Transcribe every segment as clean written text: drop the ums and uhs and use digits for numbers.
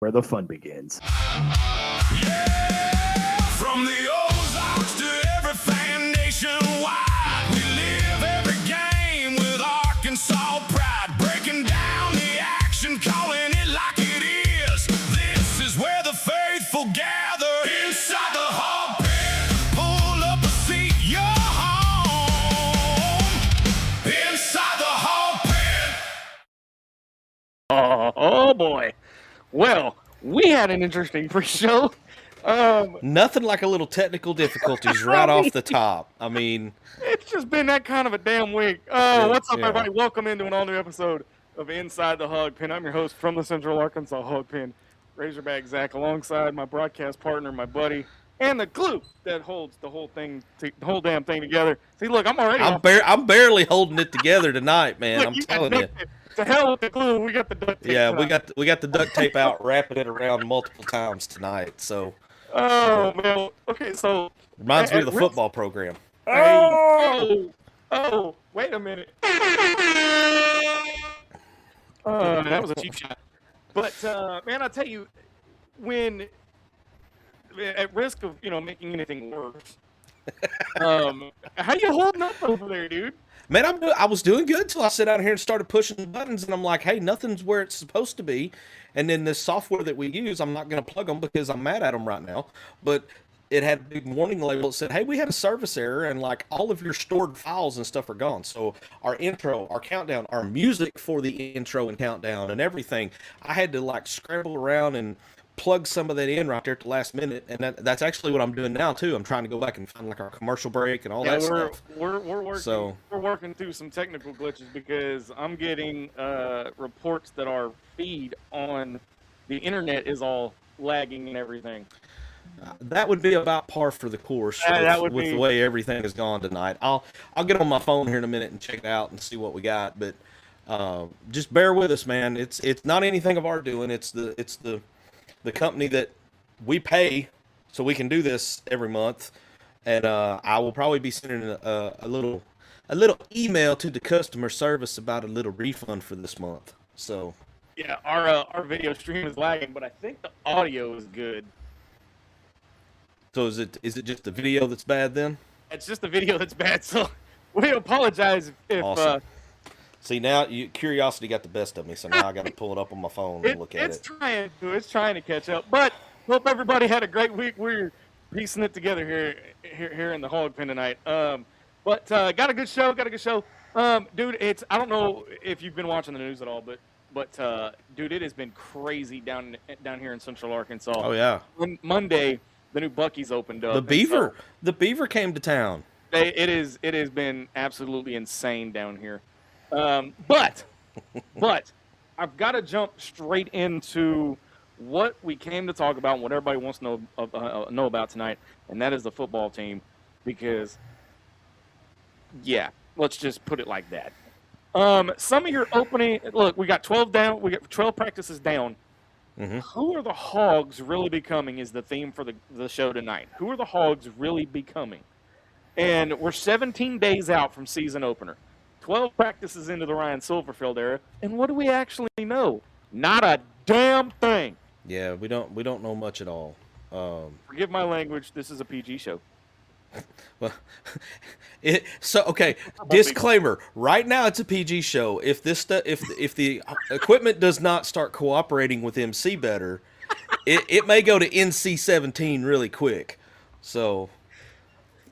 where the fun begins. Yeah, from the Ozarks to every fan nationwide, we live every game with Arkansas pride, breaking down the action, calling it like it is. This is where the faithful gather inside the Hawg Pen. Pull up a seat, you're home inside the Hawg Pen. Oh boy. Well, we had an interesting pre-show. Nothing like a little technical difficulties right off the top. I mean, It's just been that kind of a damn week. What's up, everybody? Welcome into an all-new episode of Inside the Hawg Pen. I'm your host from the Central Arkansas Hawg Pen, Razorback Zach, alongside my broadcast partner, my buddy, and the glue that holds the whole thing, the whole damn thing together. See, look, I'm already. I'm barely holding it together tonight, man. Look, I'm telling you. To hell with the glue. We got the duct tape. Yeah, tonight. we got the duct tape out, wrapping it around multiple times tonight. So Oh man. Okay, so reminds me of the football program. Oh, wait a minute. That was a cheap shot. But man, I tell you, when at risk of making anything worse, how you holding up over there, dude? Man, I was doing good till I sat out here and started pushing the buttons, and I'm like, hey, nothing's where it's supposed to be. And then this software that we use, I'm not going to plug them because I'm mad at them right now. But it had a big warning label that said, hey, we had a service error, and like all of your stored files and stuff are gone. So our intro, our countdown, our music for the intro and countdown and everything, I had to like scramble around and plug some of that in right there at the last minute, and that's actually what I'm doing now too. I'm trying to go back and find like our commercial break and all that stuff. We're working through some technical glitches because I'm getting reports that our feed on the internet is all lagging and everything. That would be about par for the course with the way everything has gone tonight. I'll get on my phone here in a minute and check it out and see what we got, but just bear with us, man. It's not anything of our doing. It's the company that we pay so we can do this every month, and I will probably be sending a little email to the customer service about a little refund for this month. So yeah, our video stream is lagging, but I think the audio is good. So is it just the video that's bad then? It's just the video that's bad. So we apologize if. Awesome. See, now curiosity got the best of me, so now I got to pull it up on my phone and look at it. It's trying to catch up, but hope everybody had a great week. We're piecing it together here in the Hawg Pen tonight. But got a good show. Dude, I don't know if you've been watching the news at all, but dude, it has been crazy down here in Central Arkansas. Oh yeah. On Monday, the new Buc-ee's opened up. The Beaver came to town. It has been absolutely insane down here. But I've got to jump straight into what we came to talk about and what everybody wants to know about tonight, and that is the football team. Because, yeah, let's just put it like that. Some of your opening, look, we got 12 down. We got 12 practices down. Mm-hmm. Who are the Hogs really becoming is the theme for the show tonight. Who are the Hogs really becoming? And we're 17 days out from season opener. 12 practices into the Ryan Silverfield era, and what do we actually know? Not a damn thing. Yeah, we don't know much at all. Forgive my language. This is a PG show. Well, okay. Disclaimer: right now it's a PG show. If if the equipment does not start cooperating with MC better, it may go to NC-17 really quick. So.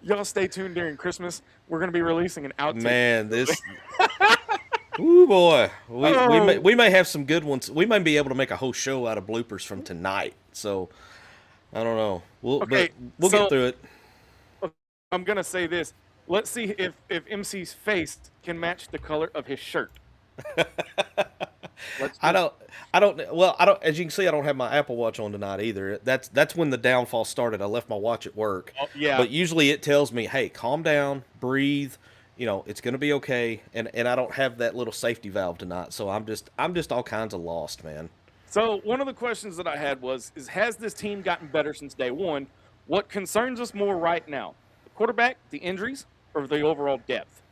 Y'all stay tuned during Christmas. We're going to be releasing an outtake. Man, this... Ooh, boy. We may have some good ones. We may be able to make a whole show out of bloopers from tonight. So, I don't know. We'll get through it. I'm going to say this. Let's see if MC's face can match the color of his shirt. I don't. As you can see, I don't have my Apple Watch on tonight either. That's when the downfall started. I left my watch at work. Oh, yeah. But usually it tells me, hey, calm down, breathe. It's going to be okay. And I don't have that little safety valve tonight. So I'm just all kinds of lost, man. So one of the questions that I had is has this team gotten better since day one? What concerns us more right now? The quarterback, the injuries, or the overall depth?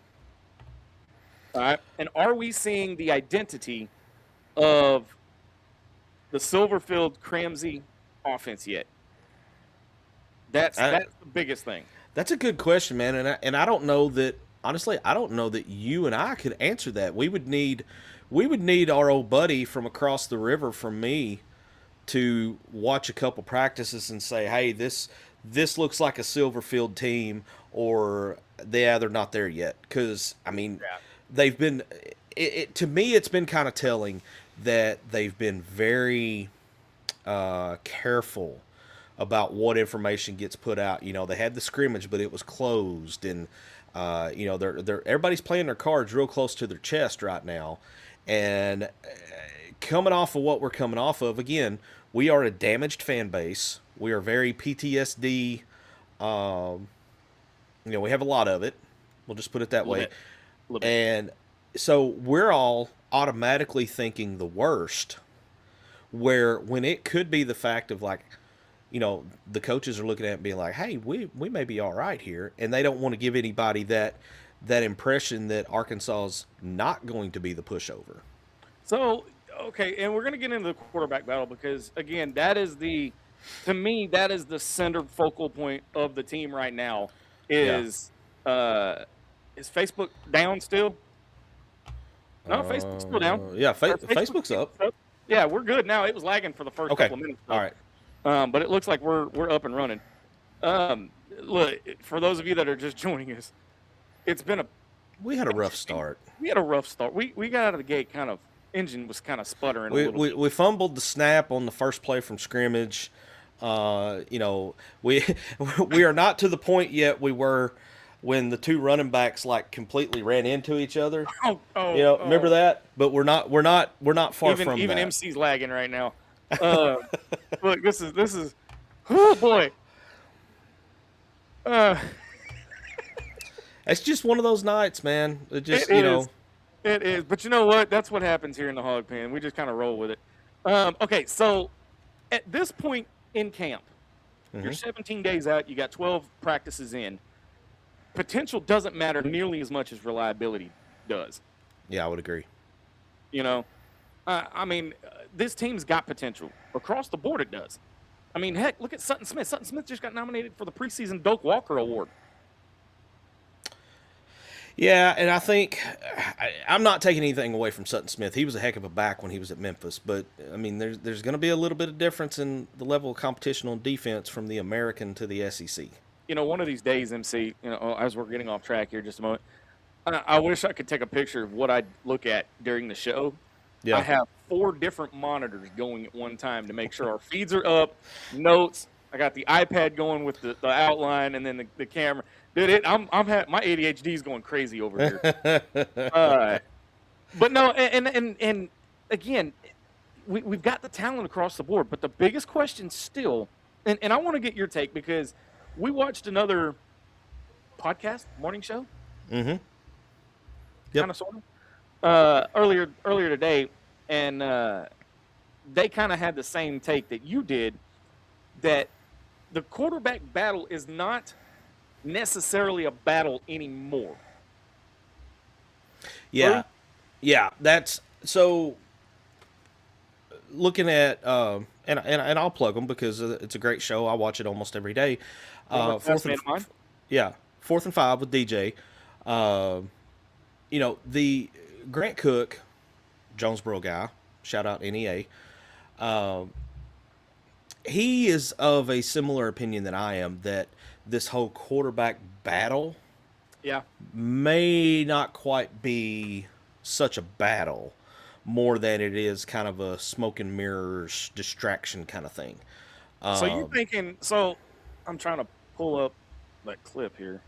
All right. And are we seeing the identity of the Silverfield Cramsey offense yet? That's the biggest thing. That's a good question, man, and I don't know that, honestly. I don't know that you and I could answer that. We would need our old buddy from across the river from me to watch a couple practices and say, hey, this looks like a Silverfield team, or they're not there yet. Because I mean, they've been. To me, it's been kind of telling that they've been very careful about what information gets put out. You know, they had the scrimmage, but it was closed, and you know, they're everybody's playing their cards real close to their chest right now. And coming off of what we're coming off of, again, we are a damaged fan base. We are very PTSD. You know, we have a lot of it. We'll just put it that way. And so we're all automatically thinking the worst, where when it could be the fact of, like, you know, the coaches are looking at it and being like, hey, we may be all right here. And they don't want to give anybody that impression that Arkansas is not going to be the pushover. So, okay, and we're going to get into the quarterback battle because, again, to me, that is the center focal point of the team right now. Is Facebook down still? No, Facebook's still down. Yeah, Facebook's up. Yeah, we're good now. It was lagging for the first couple of minutes. All right. But it looks like we're up and running. Look, for those of you that are just joining us, we had a rough start. We had a rough start. We got out of the gate engine was kind of sputtering a little bit. We fumbled the snap on the first play from scrimmage. You know, we are not to the point yet we were when the two running backs like completely ran into each other. Remember that? But we're not far from that. Even MC's lagging right now. Look, this is oh boy. It's just one of those nights, man. It is. But you know what? That's what happens here in the Hawg Pen. We just kind of roll with it. Okay, so at this point in camp, you're 17 days out. You got 12 practices in. Potential doesn't matter nearly as much as reliability does. Yeah, I would agree. You know, I mean, this team's got potential. Across the board, it does. I mean, heck, look at Sutton Smith. Sutton Smith just got nominated for the preseason Doak Walker Award. Yeah, and I think I'm not taking anything away from Sutton Smith. He was a heck of a back when he was at Memphis. But, I mean, there's going to be a little bit of difference in the level of competition on defense from the American to the SEC. You know, one of these days, MC, you know, as we're getting off track here just a moment, I wish I could take a picture of what I look at during the show. Yeah. I have 4 different monitors going at one time to make sure our feeds are up, notes. I got the iPad going with the outline, and then the camera. Dude, my ADHD is going crazy over here. But no, and again, we've got the talent across the board. But the biggest question still, and I want to get your take because we watched another podcast, morning show. Mm-hmm. Yep. Kind of sort of. Earlier today, and they kind of had the same take that you did, that the quarterback battle is not necessarily a battle anymore. Yeah. Yeah, that's so looking at and I'll plug them because it's a great show. I watch it almost every day. 4th and 5 with DJ. You know, the Grant Cook, Jonesboro guy, shout out NEA. He is of a similar opinion that I am, that this whole quarterback battle may not quite be such a battle, more than it is kind of a smoke and mirrors distraction kind of thing. So you're thinking, so I'm trying to pull up that clip here.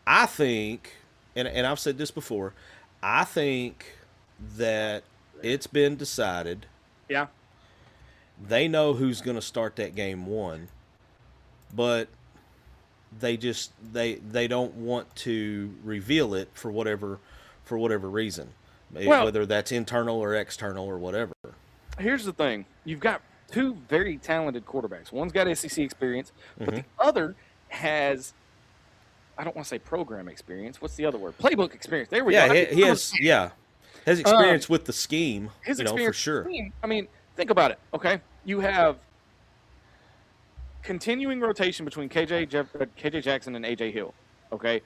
I think, and I've said this before, I think that it's been decided. Yeah. They know who's going to start that game 1, but they just they don't want to reveal it for whatever reason, whether that's internal or external or whatever. Here's the thing: you've got 2 very talented quarterbacks. One's got SEC experience, but the other has, I don't want to say program experience. What's the other word? Playbook experience. There we go. He has. Yeah, has experience with the scheme. His experience for sure. I mean, think about it. Okay, you have continuing rotation between KJ Jackson and AJ Hill. Okay,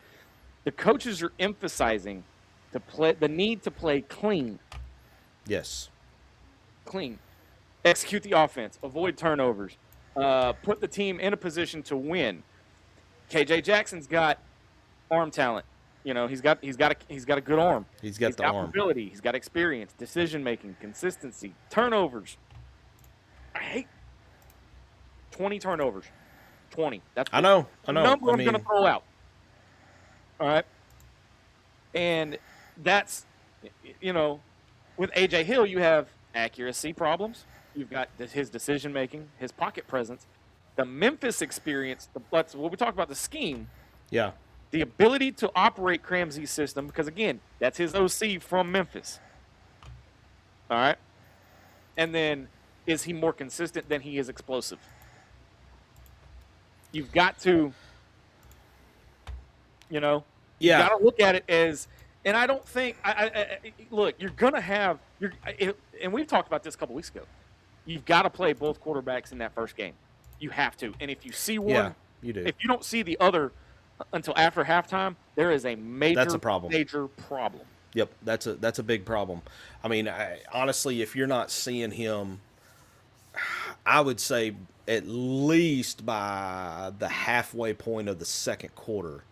the coaches are emphasizing the need to play clean, Yes. execute the offense, avoid turnovers, put the team in a position to win. KJ Jackson's got arm talent. He's got a good arm. He's got the arm. Ability. He's got experience, decision making, consistency, turnovers. I hate 20 turnovers. 20. That's I know. the number I'm going to throw out. All right. And that's, with AJ Hill, you have accuracy problems. You've got his decision making, his pocket presence, the Memphis experience. When we talk about the scheme, Yeah. the ability to operate Cramsey's system, because again, that's his OC from Memphis. All right. And then, is he more consistent than he is explosive? You've got to, you got to look at it as, and I don't think, look, you're going to have, and we've talked about this a couple weeks ago. You've got to play both quarterbacks in that first game. You have to. And if you see one, you do. If you don't see the other until after halftime, there is a major problem. Yep, that's a big problem. I mean, honestly, if you're not seeing him, I would say at least by the halfway point of the second quarter.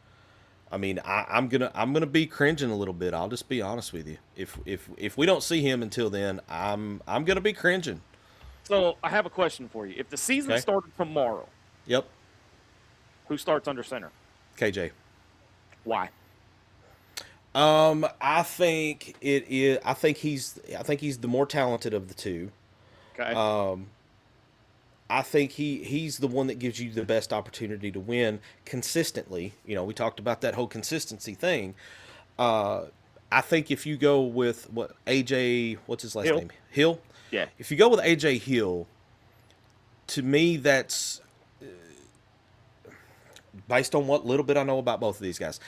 I mean, I'm gonna be cringing a little bit. I'll just be honest with you. If we don't see him until then, I'm gonna be cringing. So I have a question for you. If the season started tomorrow, yep, who starts under center? KJ. Why? I think it is. I think he's the more talented of the two. Okay. I think he's the one that gives you the best opportunity to win consistently. We talked about that whole consistency thing. I think if you go with what's his last name? Hill? Yeah. If you go with AJ Hill, to me, that's based on what little bit I know about both of these guys,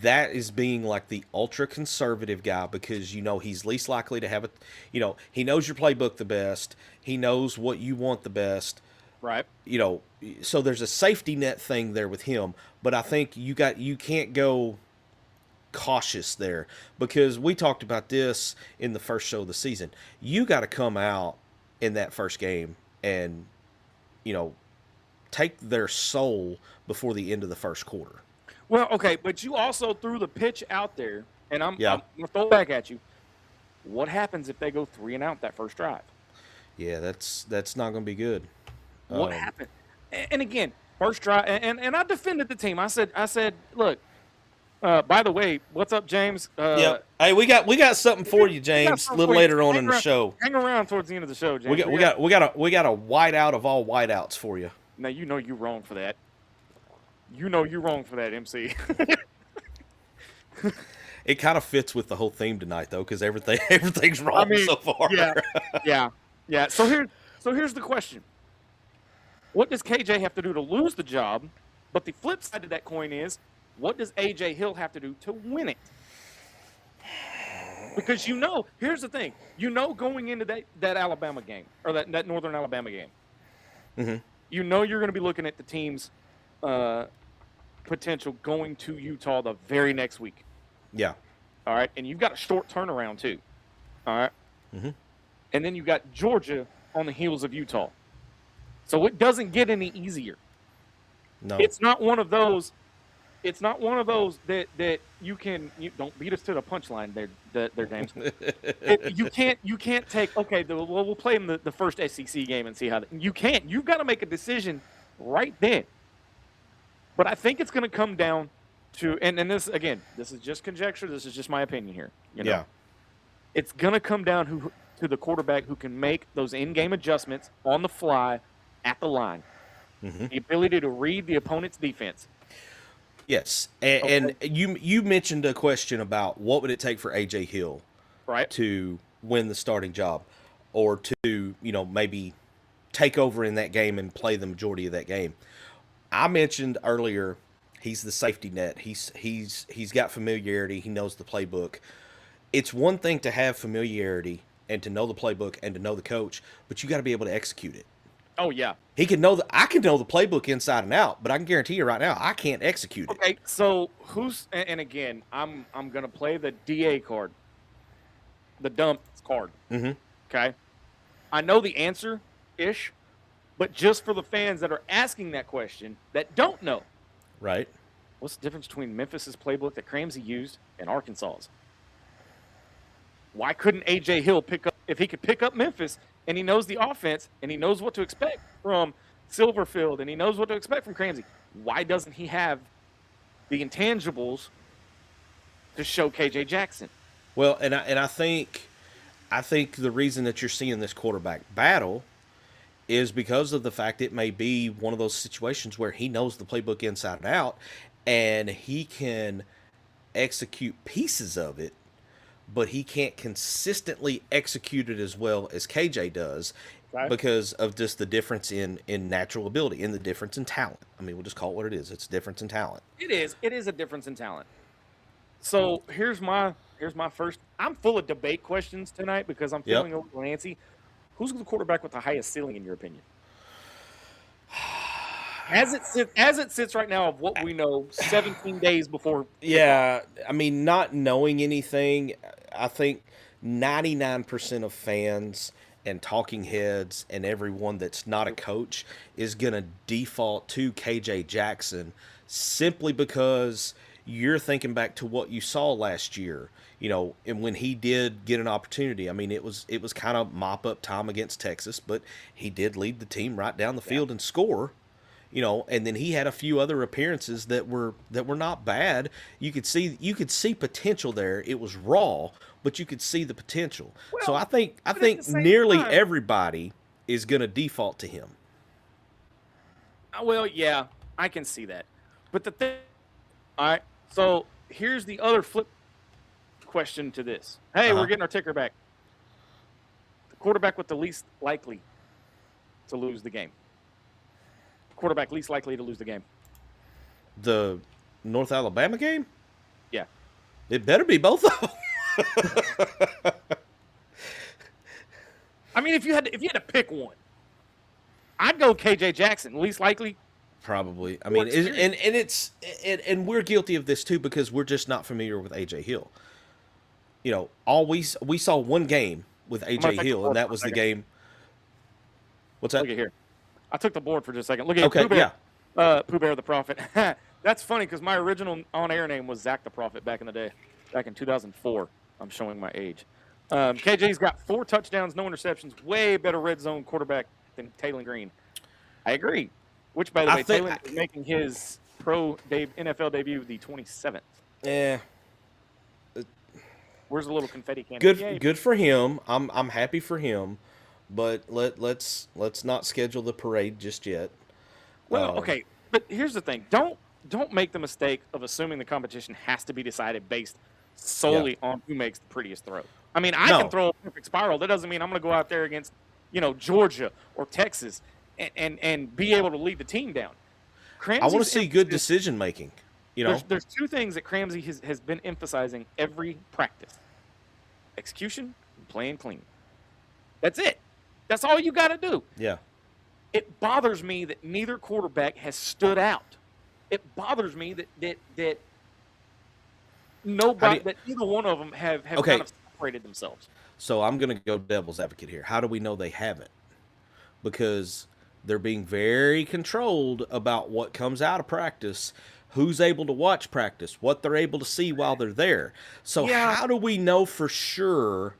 that is being like the ultra conservative guy, because he's least likely to have it. He knows your playbook the best. He knows what you want the best. Right. So there's a safety net thing there with him, but I think you can't go cautious there, because we talked about this in the first show of the season. You got to come out in that first game and take their soul before the end of the first quarter. Well, okay, but you also threw the pitch out there, and I'm going to throw it back at you. What happens if they go 3 and out that first drive? Yeah, that's not going to be good. What happened? And again, first drive, and I defended the team. I said, look. By the way, what's up, James? Yeah. Hey, we got something for you, James. A little later on in the show. Hang around towards the end of the show, James. We got a whiteout of all whiteouts for you. Now you're wrong for that. You're wrong for that, MC. It kind of fits with the whole theme tonight, though, because everything's wrong so far. Yeah. So here's the question: what does KJ have to do to lose the job? But the flip side of that coin is, what does AJ Hill have to do to win it? Because here's the thing: going into that Alabama game, or that Northern Alabama game, mm-hmm. You're going to be looking at the team's potential going to Utah the very next week. Yeah. All right, and you've got a short turnaround too. All right. Mm-hmm. And then you've got Georgia on the heels of Utah, so it doesn't get any easier. No, it's not one of those. It's not one of those that you don't beat us to the punchline there, James. You can't take, we'll play in the first SEC game and see how you can't. You've got to make a decision right then. But I think it's going to come down to, and this, again, this is just conjecture. This is just my opinion here. Yeah. It's going to come down to the quarterback who can make those in-game adjustments on the fly at the line. Mm-hmm. The ability to read the opponent's defense. Yes, and you mentioned a question about what would it take for AJ Hill, right, to win the starting job, or to maybe take over in that game and play the majority of that game. I mentioned earlier, he's the safety net. He's got familiarity. He knows the playbook. It's one thing to have familiarity, and to know the playbook and to know the coach, but you got to be able to execute it. Oh yeah. He can know I can know the playbook inside and out, but I can guarantee you right now I can't execute it. Okay, so who's and again, I'm gonna play the DA card, the dump card. Mm-hmm. Okay, I know the answer ish, but just for the fans that are asking that question that don't know, Right. what's the difference between Memphis's playbook that Cramsey used and Arkansas's? Why couldn't AJ Hill pick up if he could pick up Memphis and he knows the offense and he knows what to expect from Silverfield and he knows what to expect from Cramsey? Why doesn't he have the intangibles to show KJ Jackson? Well, and I think the reason that you're seeing this quarterback battle is because of the fact it may be one of those situations where he knows the playbook inside and out, and he can execute pieces of it, but he can't consistently execute it as well as KJ does. Right. Because of just the difference in natural ability, in the difference in talent. I mean, we'll just call it what it is. It's a difference in talent. It is. It is a difference in talent. So here's my first. I'm full of debate questions tonight because I'm feeling a little antsy. Who's the quarterback with the highest ceiling in your opinion? As it sits right now, of what we know, 17 days before. Yeah, I mean, not knowing anything, I think 99% of fans and talking heads and everyone that's not a coach is going to default to KJ Jackson simply because you're thinking back to what you saw last year, and when he did get an opportunity. I mean, it was kind of mop up time against Texas, but he did lead the team right down the field and score. And then he had a few other appearances that were not bad. You could see potential there. It was raw, but you could see the potential. Well, so I think nearly everybody is going to default to him. Well, yeah, I can see that. But the thing, all right. So here's the other flip question to this. Hey, we're getting our ticker back. The quarterback with the least likely to lose the game. Quarterback least likely to lose the game. The North Alabama game? Yeah. It better be both of them. I mean, if you had to pick one, I'd go KJ Jackson, least likely. Probably. I mean, and we're guilty of this too because we're just not familiar with AJ Hill. We saw one game with AJ Hill, and that was the game. What's that? Look at here. I took the board for just a second. Look at okay, Pooh Bear, Pooh Bear the Prophet. That's funny because my original on-air name was Zach the Prophet back in the day, back in 2004. I'm showing my age. KJ's got 4 touchdowns, no interceptions, way better red zone quarterback than Taylor Green. I agree. Which, by the way, Taylor is making his NFL debut the 27th. Yeah. Where's the little confetti cannon? Good for him. I'm happy for him. But let's not schedule the parade just yet. Well, okay, but here's the thing: don't make the mistake of assuming the competition has to be decided based solely on who makes the prettiest throw. I mean, I can throw a perfect spiral. That doesn't mean I'm going to go out there against Georgia or Texas and be able to lead the team down. I want to see good decision making. There's 2 things that Cramsey has been emphasizing every practice: execution and playing clean. That's it. That's all you got to do. Yeah. It bothers me that neither quarterback has stood out. It bothers me that nobody, that either one of them have kind of separated themselves. So I'm going to go devil's advocate here. How do we know they haven't? Because they're being very controlled about what comes out of practice, who's able to watch practice, what they're able to see while they're there. So how do we know for sure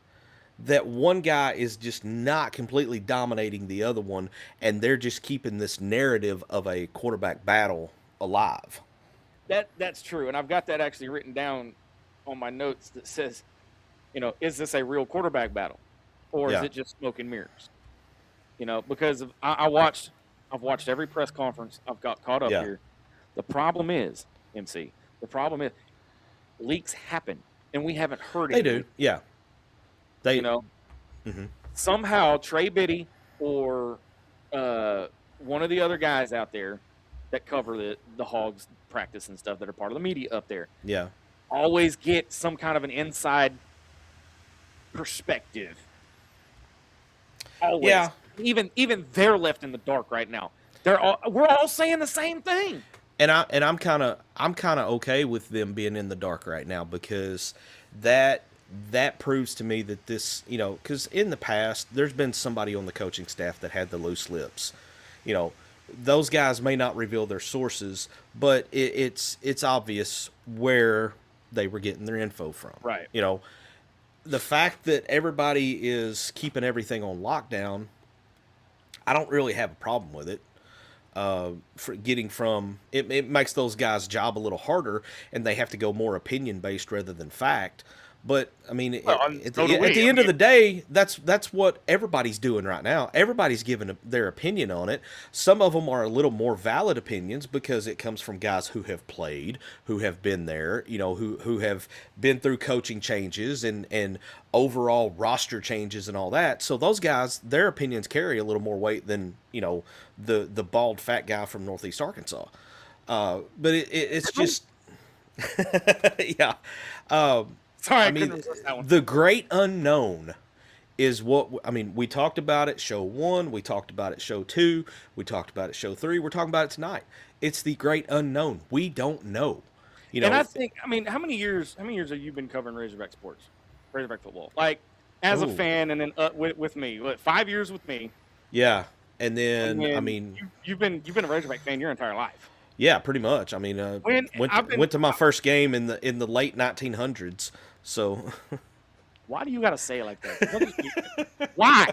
that one guy is just not completely dominating the other one, and they're just keeping this narrative of a quarterback battle alive? That's true, and I've got that actually written down on my notes that says, is this a real quarterback battle, or is it just smoke and mirrors? Because I've watched every press conference. I've got caught up here. The problem is, MC. The problem is leaks happen, and we haven't heard They anything. do, yeah. Somehow Trey Biddy or one of the other guys out there that cover the Hogs practice and stuff that are part of the media up there, always get some kind of an inside perspective Always. Yeah. Even they're left in the dark right now. We're all saying the same thing. And I'm kind of okay with them being in the dark right now, because that proves to me that this, because in the past there's been somebody on the coaching staff that had the loose lips. Those guys may not reveal their sources, but it's obvious where they were getting their info from. Right. The fact that everybody is keeping everything on lockdown, I don't really have a problem with it. For getting from it makes those guys' job a little harder, and they have to go more opinion based rather than fact. But I mean, at the end of the day, that's what everybody's doing right now. Everybody's giving their opinion on it. Some of them are a little more valid opinions because it comes from guys who have played, who have been there, who have been through coaching changes and overall roster changes and all that. So those guys, their opinions carry a little more weight than the bald fat guy from Northeast Arkansas. But it's just yeah. Sorry, I mean, the great unknown is what we talked about it show 1, we talked about it show 2, we talked about it show 3, we're talking about it tonight. It's the great unknown. We don't know. And I think, how many years have you been covering Razorback sports, Razorback football? Like, as a fan, and then with me, 5 years with me. Yeah, and then you've been a Razorback fan your entire life. Yeah, pretty much. Went to my first game in the late 1900s. So, why do you got to say it like that? Why?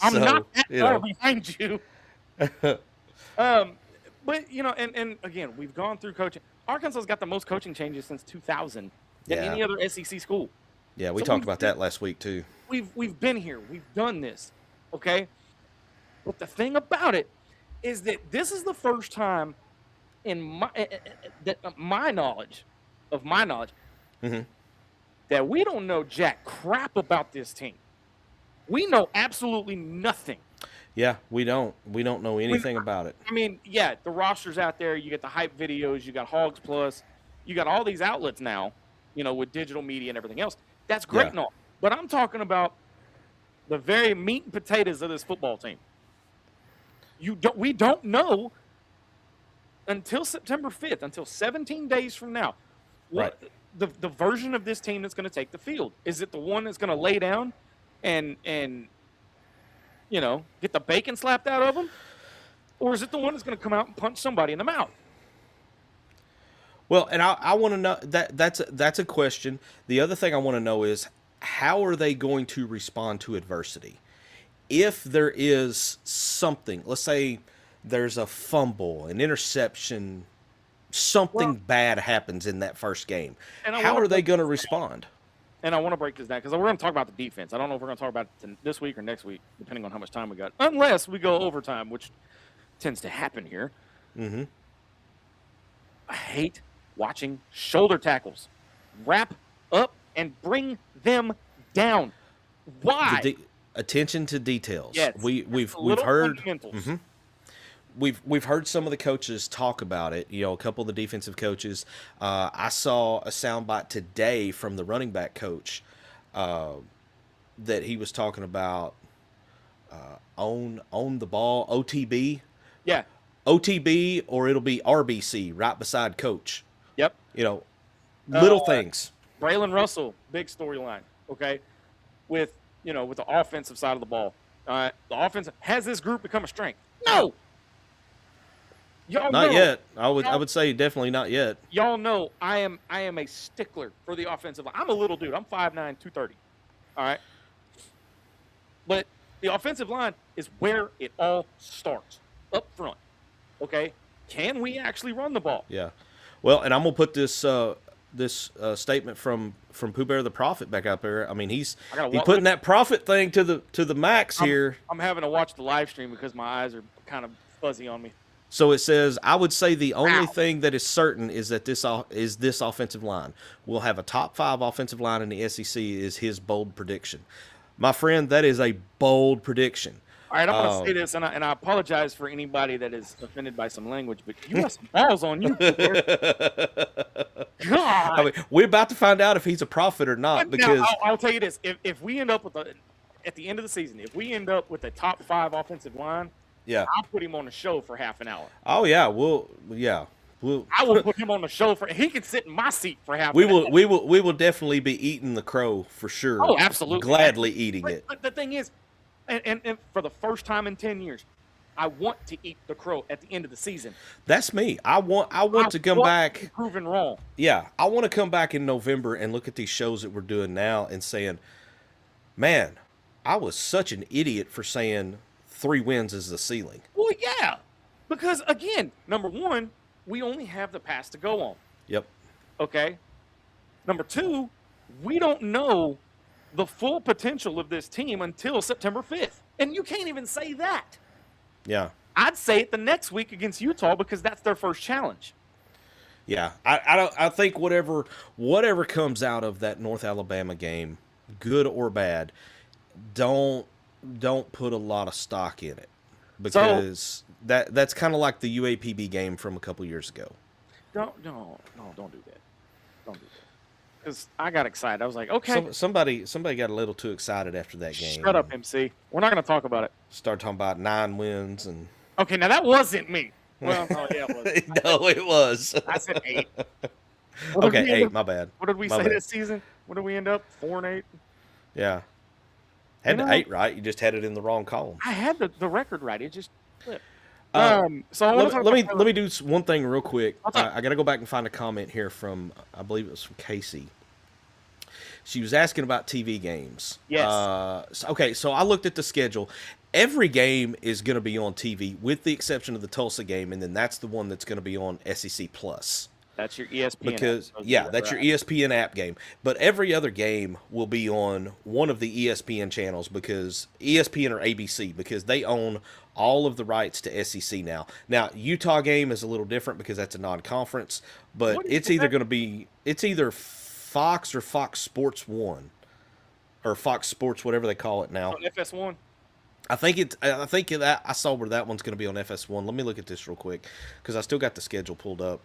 I'm not that far behind you. But and again, we've gone through coaching. Arkansas's got the most coaching changes since 2000 than any other SEC school. Yeah, we talked about that last week too. We've been here. We've done this. Okay, but the thing about it is that this is the first time in my knowledge, mm-hmm. that we don't know jack crap about this team. We know absolutely nothing. Yeah, we don't know anything about it. The roster's out there. You get the hype videos. You got Hogs Plus. You got all these outlets now, with digital media and everything else. That's great and all. But I'm talking about the very meat and potatoes of this football team. We don't know until September 5th, until 17 days from now, what the version of this team that's going to take the field. Is it the one that's going to lay down and get the bacon slapped out of them? Or is it the one that's going to come out and punch somebody in the mouth? Well, and I want to know that's a question. The other thing I want to know is, how are they going to respond to adversity? If there is something, let's say there's a fumble, an interception, something bad happens in that first game, how are they going to respond? And I want to break this down because we're going to talk about the defense. I don't know if we're going to talk about it this week or next week, depending on how much time we got, unless we go overtime, which tends to happen here. Mm-hmm. I hate watching shoulder tackles. Wrap up and bring them down. Why? Attention to details. Yes. We've heard. Mm-hmm. We've heard some of the coaches talk about it. A couple of the defensive coaches. I saw a soundbite today from the running back coach that he was talking about own the ball, OTB. Yeah. OTB, or it'll be RBC right beside coach. Yep. Little things. Braylon Russell, big storyline. Okay, with the offensive side of the ball. The offense has this group become a strength? No. Y'all not know, yet. I would say definitely not yet. Y'all know I am a stickler for the offensive line. I'm a little dude. I'm 5'9", 230. All right. But the offensive line is where it all starts, up front. Okay. Can we actually run the ball? Yeah. Well, and I'm gonna put this statement from Pooh Bear the Prophet back up there. He's putting that prophet thing to the max here. I'm having to watch the live stream because my eyes are kind of fuzzy on me. So it says, I would say the only thing that is certain is that this offensive line. We'll have a top 5 offensive line in the SEC is his bold prediction. My friend, that is a bold prediction. All right, I'm going to say this, and I apologize for anybody that is offended by some language, but you got some balls on you. God. We're about to find out if he's a prophet or not. Because now, I'll tell you this. If we end up with at the end of the season, if we end up with a top 5 offensive line, Yeah. I'll put him on the show for half an hour. Oh yeah. We'll. I will put him on the show for. He can sit in my seat for half. We an will. hour. We will definitely be eating the crow for sure. Oh, absolutely. Gladly eating it. But the thing is, and for the first time in 10 years, I want to eat the crow at the end of the season. That's me. I want to come back. To be proven wrong. Yeah, I want to come back in November and look at these shows that we're doing now and saying, man, I was such an idiot for saying 3 wins is the ceiling. Well, yeah, because again, number one, we only have the past to go on. Yep. Okay. Number 2, we don't know the full potential of this team until September 5th, and you can't even say that. Yeah. I'd say it the next week against Utah because that's their first challenge. Yeah. I think whatever comes out of that North Alabama game, good or bad, don't put a lot of stock in it, because that's kind of like the UAPB game from a couple years ago. Don't do that. Don't do that. Because I got excited. I was like, okay. Somebody got a little too excited after that game. Shut up, MC. We're not going to talk about it. Start talking about 9 wins and. Okay, now that wasn't me. Well, oh yeah, it was. No, it was. I said 8. Okay, 8. My bad. What did we say this season? What did we end up? 4-8. Yeah. Had the 8 right. You just had it in the wrong column. I had the record right. It just flipped. So let me do one thing real quick. I got to go back and find a comment here from, I believe it was from Casey. She was asking about TV games. Yes. Okay, so I looked at the schedule. Every game is going to be on TV, with the exception of the Tulsa game, and then that's the one that's going to be on SEC Plus. That's your ESPN. Because that's your ESPN app game. But every other game will be on one of the ESPN channels, because ESPN or ABC, because they own all of the rights to SEC now. Now, Utah game is a little different because that's a non-conference, but it's either Fox or Fox Sports 1 or Fox Sports, whatever they call it now. On FS1. I think that I saw where that one's going to be on FS1. Let me look at this real quick because I still got the schedule pulled up.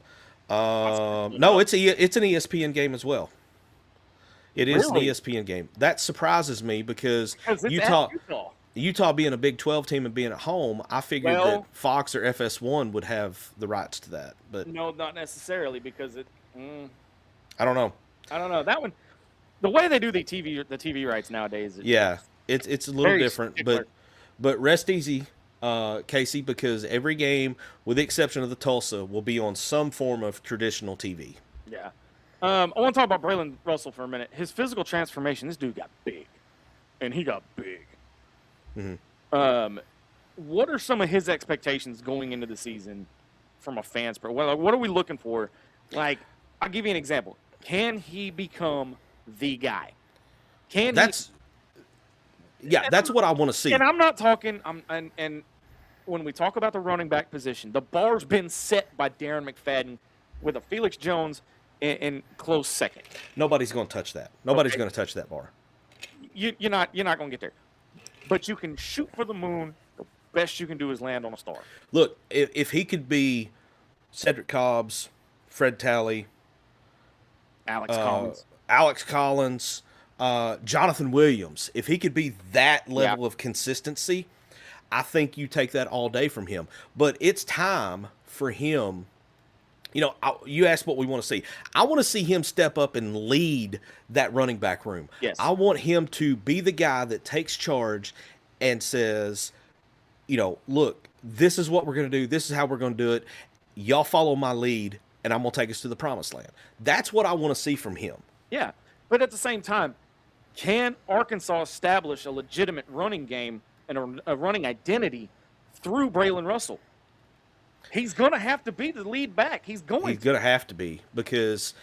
No, it's an ESPN game as well. It is an ESPN game. That surprises me because Utah being a Big 12 team and being at home, I figured that Fox or FS1 would have the rights to that. But no, not necessarily, because I don't know. That one, the way they do the TV rights nowadays. It's a little different, but rest easy, Casey, because every game, with the exception of the Tulsa, will be on some form of traditional TV. Yeah. I want to talk about Braylon Russell for a minute. His physical transformation, this dude got big. And he got big. Mm-hmm. What are some of his expectations going into the season from a fan's perspective? What are we looking for? Like, I'll give you an example. Can he become the guy? That's what I want to see. And I'm not talking. And when we talk about the running back position, the bar's been set by Darren McFadden with a Felix Jones in close second. Nobody's going to touch that. Nobody's going to touch that bar. You're not going to get there. But you can shoot for the moon. The best you can do is land on a star. Look, if he could be Cedric Cobbs, Fred Talley, Alex Collins, Jonathan Williams, if he could be that level of consistency, I think you take that all day from him. But it's time for him. You know, you asked what we want to see. I want to see him step up and lead that running back room. Yes. I want him to be the guy that takes charge and says, you know, look, this is what we're going to do. This is how we're going to do it. Y'all follow my lead, and I'm going to take us to the promised land. That's what I want to see from him. Yeah, but at the same time, can Arkansas establish a legitimate running game and a running identity through Braylon Russell? He's going to have to be the lead back. He's going to have to be, because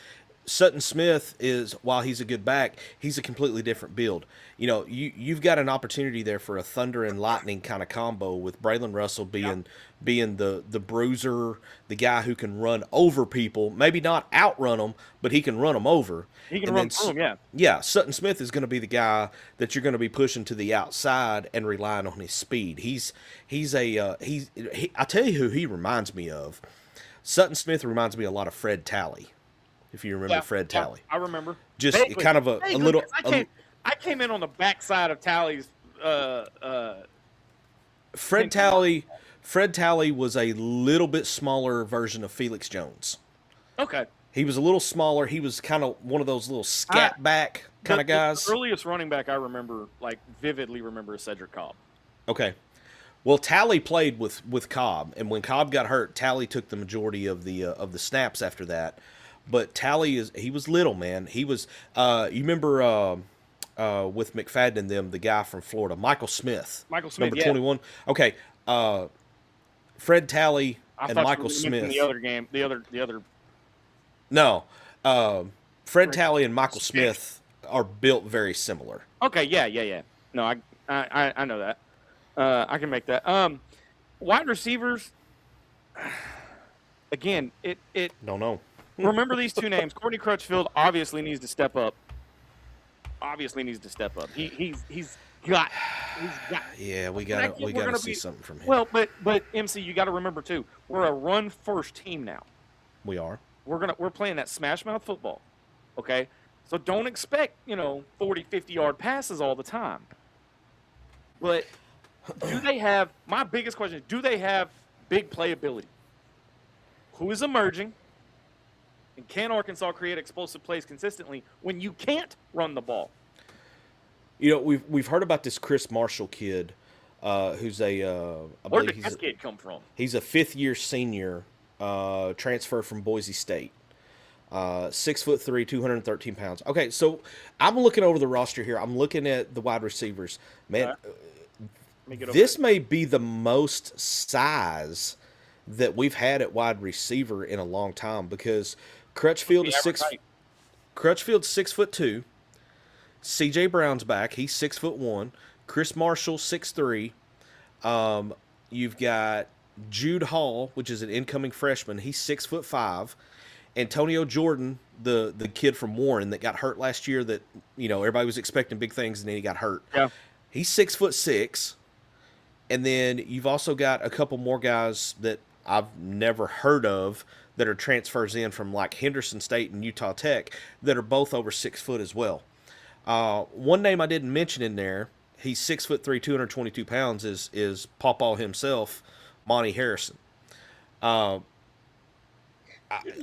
Sutton Smith is, while he's a good back, he's a completely different build. You know, you've got an opportunity there for a thunder and lightning kind of combo with Braylon Russell being the bruiser, the guy who can run over people, maybe not outrun them, but he can run them over. He can run through them, yeah. Yeah, Sutton Smith is going to be the guy that you're going to be pushing to the outside and relying on his speed. I tell you who he reminds me of. Sutton Smith reminds me a lot of Fred Talley. If you remember Fred Talley. I remember. Just kind of a little. I came in on the backside of Talley's Fred Talley. Fred Talley was a little bit smaller version of Felix Jones. Okay. He was a little smaller. He was kind of one of those little scat back kind of guys. The earliest running back I remember, like vividly remember, is Cedric Cobb. Okay. Well, Talley played with Cobb, and when Cobb got hurt, Talley took the majority of the snaps after that. But Talley he was little, man. He was you remember with McFadden and them, the guy from Florida, Michael Smith. Michael Smith, number 21. Okay. Fred Talley and Michael Smith. The other game, the other. No, Fred Talley and Michael Smith are built very similar. Okay, yeah. No, I know that. I can make that. Wide receivers. Again, it. Don't know. Remember these two names. Courtney Crutchfield obviously needs to step up. He's got. Yeah, we got to see something from him. Well, but MC, you got to remember too. We're a run first team now. We are. We're playing that smash mouth football. Okay? So don't expect, 40, 50-yard passes all the time. But do they have my biggest question is, do they have big playability? Who is emerging? And can Arkansas create explosive plays consistently when you can't run the ball? We've heard about this Chris Marshall kid, who's Where did this kid come from? He's a fifth-year senior, transfer from Boise State. 6'3", 213 pounds. Okay, so I'm looking over the roster here. I'm looking at the wide receivers. Man, this may be the most size that we've had at wide receiver in a long time, because Crutchfield is 6'2". C.J. Brown's back. He's 6'1". Chris Marshall 6'3". You've got Jude Hall, which is an incoming freshman. He's 6'5". Antonio Jordan, the kid from Warren that got hurt last year, that everybody was expecting big things and then he got hurt. Yeah, he's 6'6". And then you've also got a couple more guys that I've never heard of that are transfers in from like Henderson State and Utah Tech that are both over 6 foot as well. One name I didn't mention in there, he's 6'3", 222 pounds, is Pawpaw himself, Monty Harrison. I'm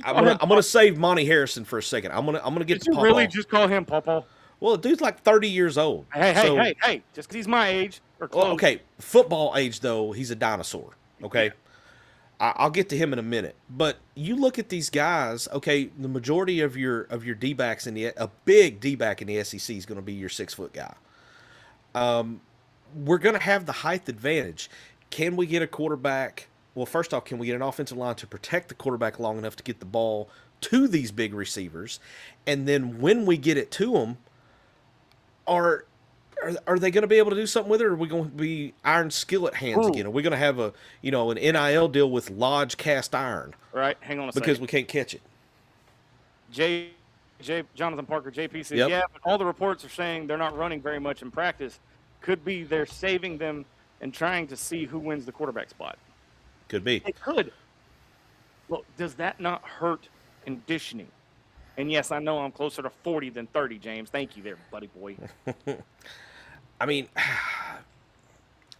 gonna save Monty Harrison for a second. I'm gonna get to Pawpaw. Did you really just call him Pawpaw? Well, the dude's like 30 years old. Hey! Just because he's my age or close. Well, okay, football age though, he's a dinosaur. Okay. Yeah. I'll get to him in a minute, but you look at these guys. Okay, the majority of your D-backs a big D-back in the SEC is going to be your 6 foot guy. We're going to have the height advantage. Can we get a quarterback? Well, first off, can we get an offensive line to protect the quarterback long enough to get the ball to these big receivers? And then when we get it to them, are they going to be able to do something with it, or are we going to be iron skillet hands again? Are we going to have an NIL deal with Lodge cast iron? Right. Hang on a second. Because we can't catch it. Jonathan Parker, JP says, yep. Yeah, but all the reports are saying they're not running very much in practice. Could be they're saving them and trying to see who wins the quarterback spot. Could be. It could. Well, does that not hurt conditioning? And yes, I know I'm closer to 40 than 30, James. Thank you there, buddy boy. I mean,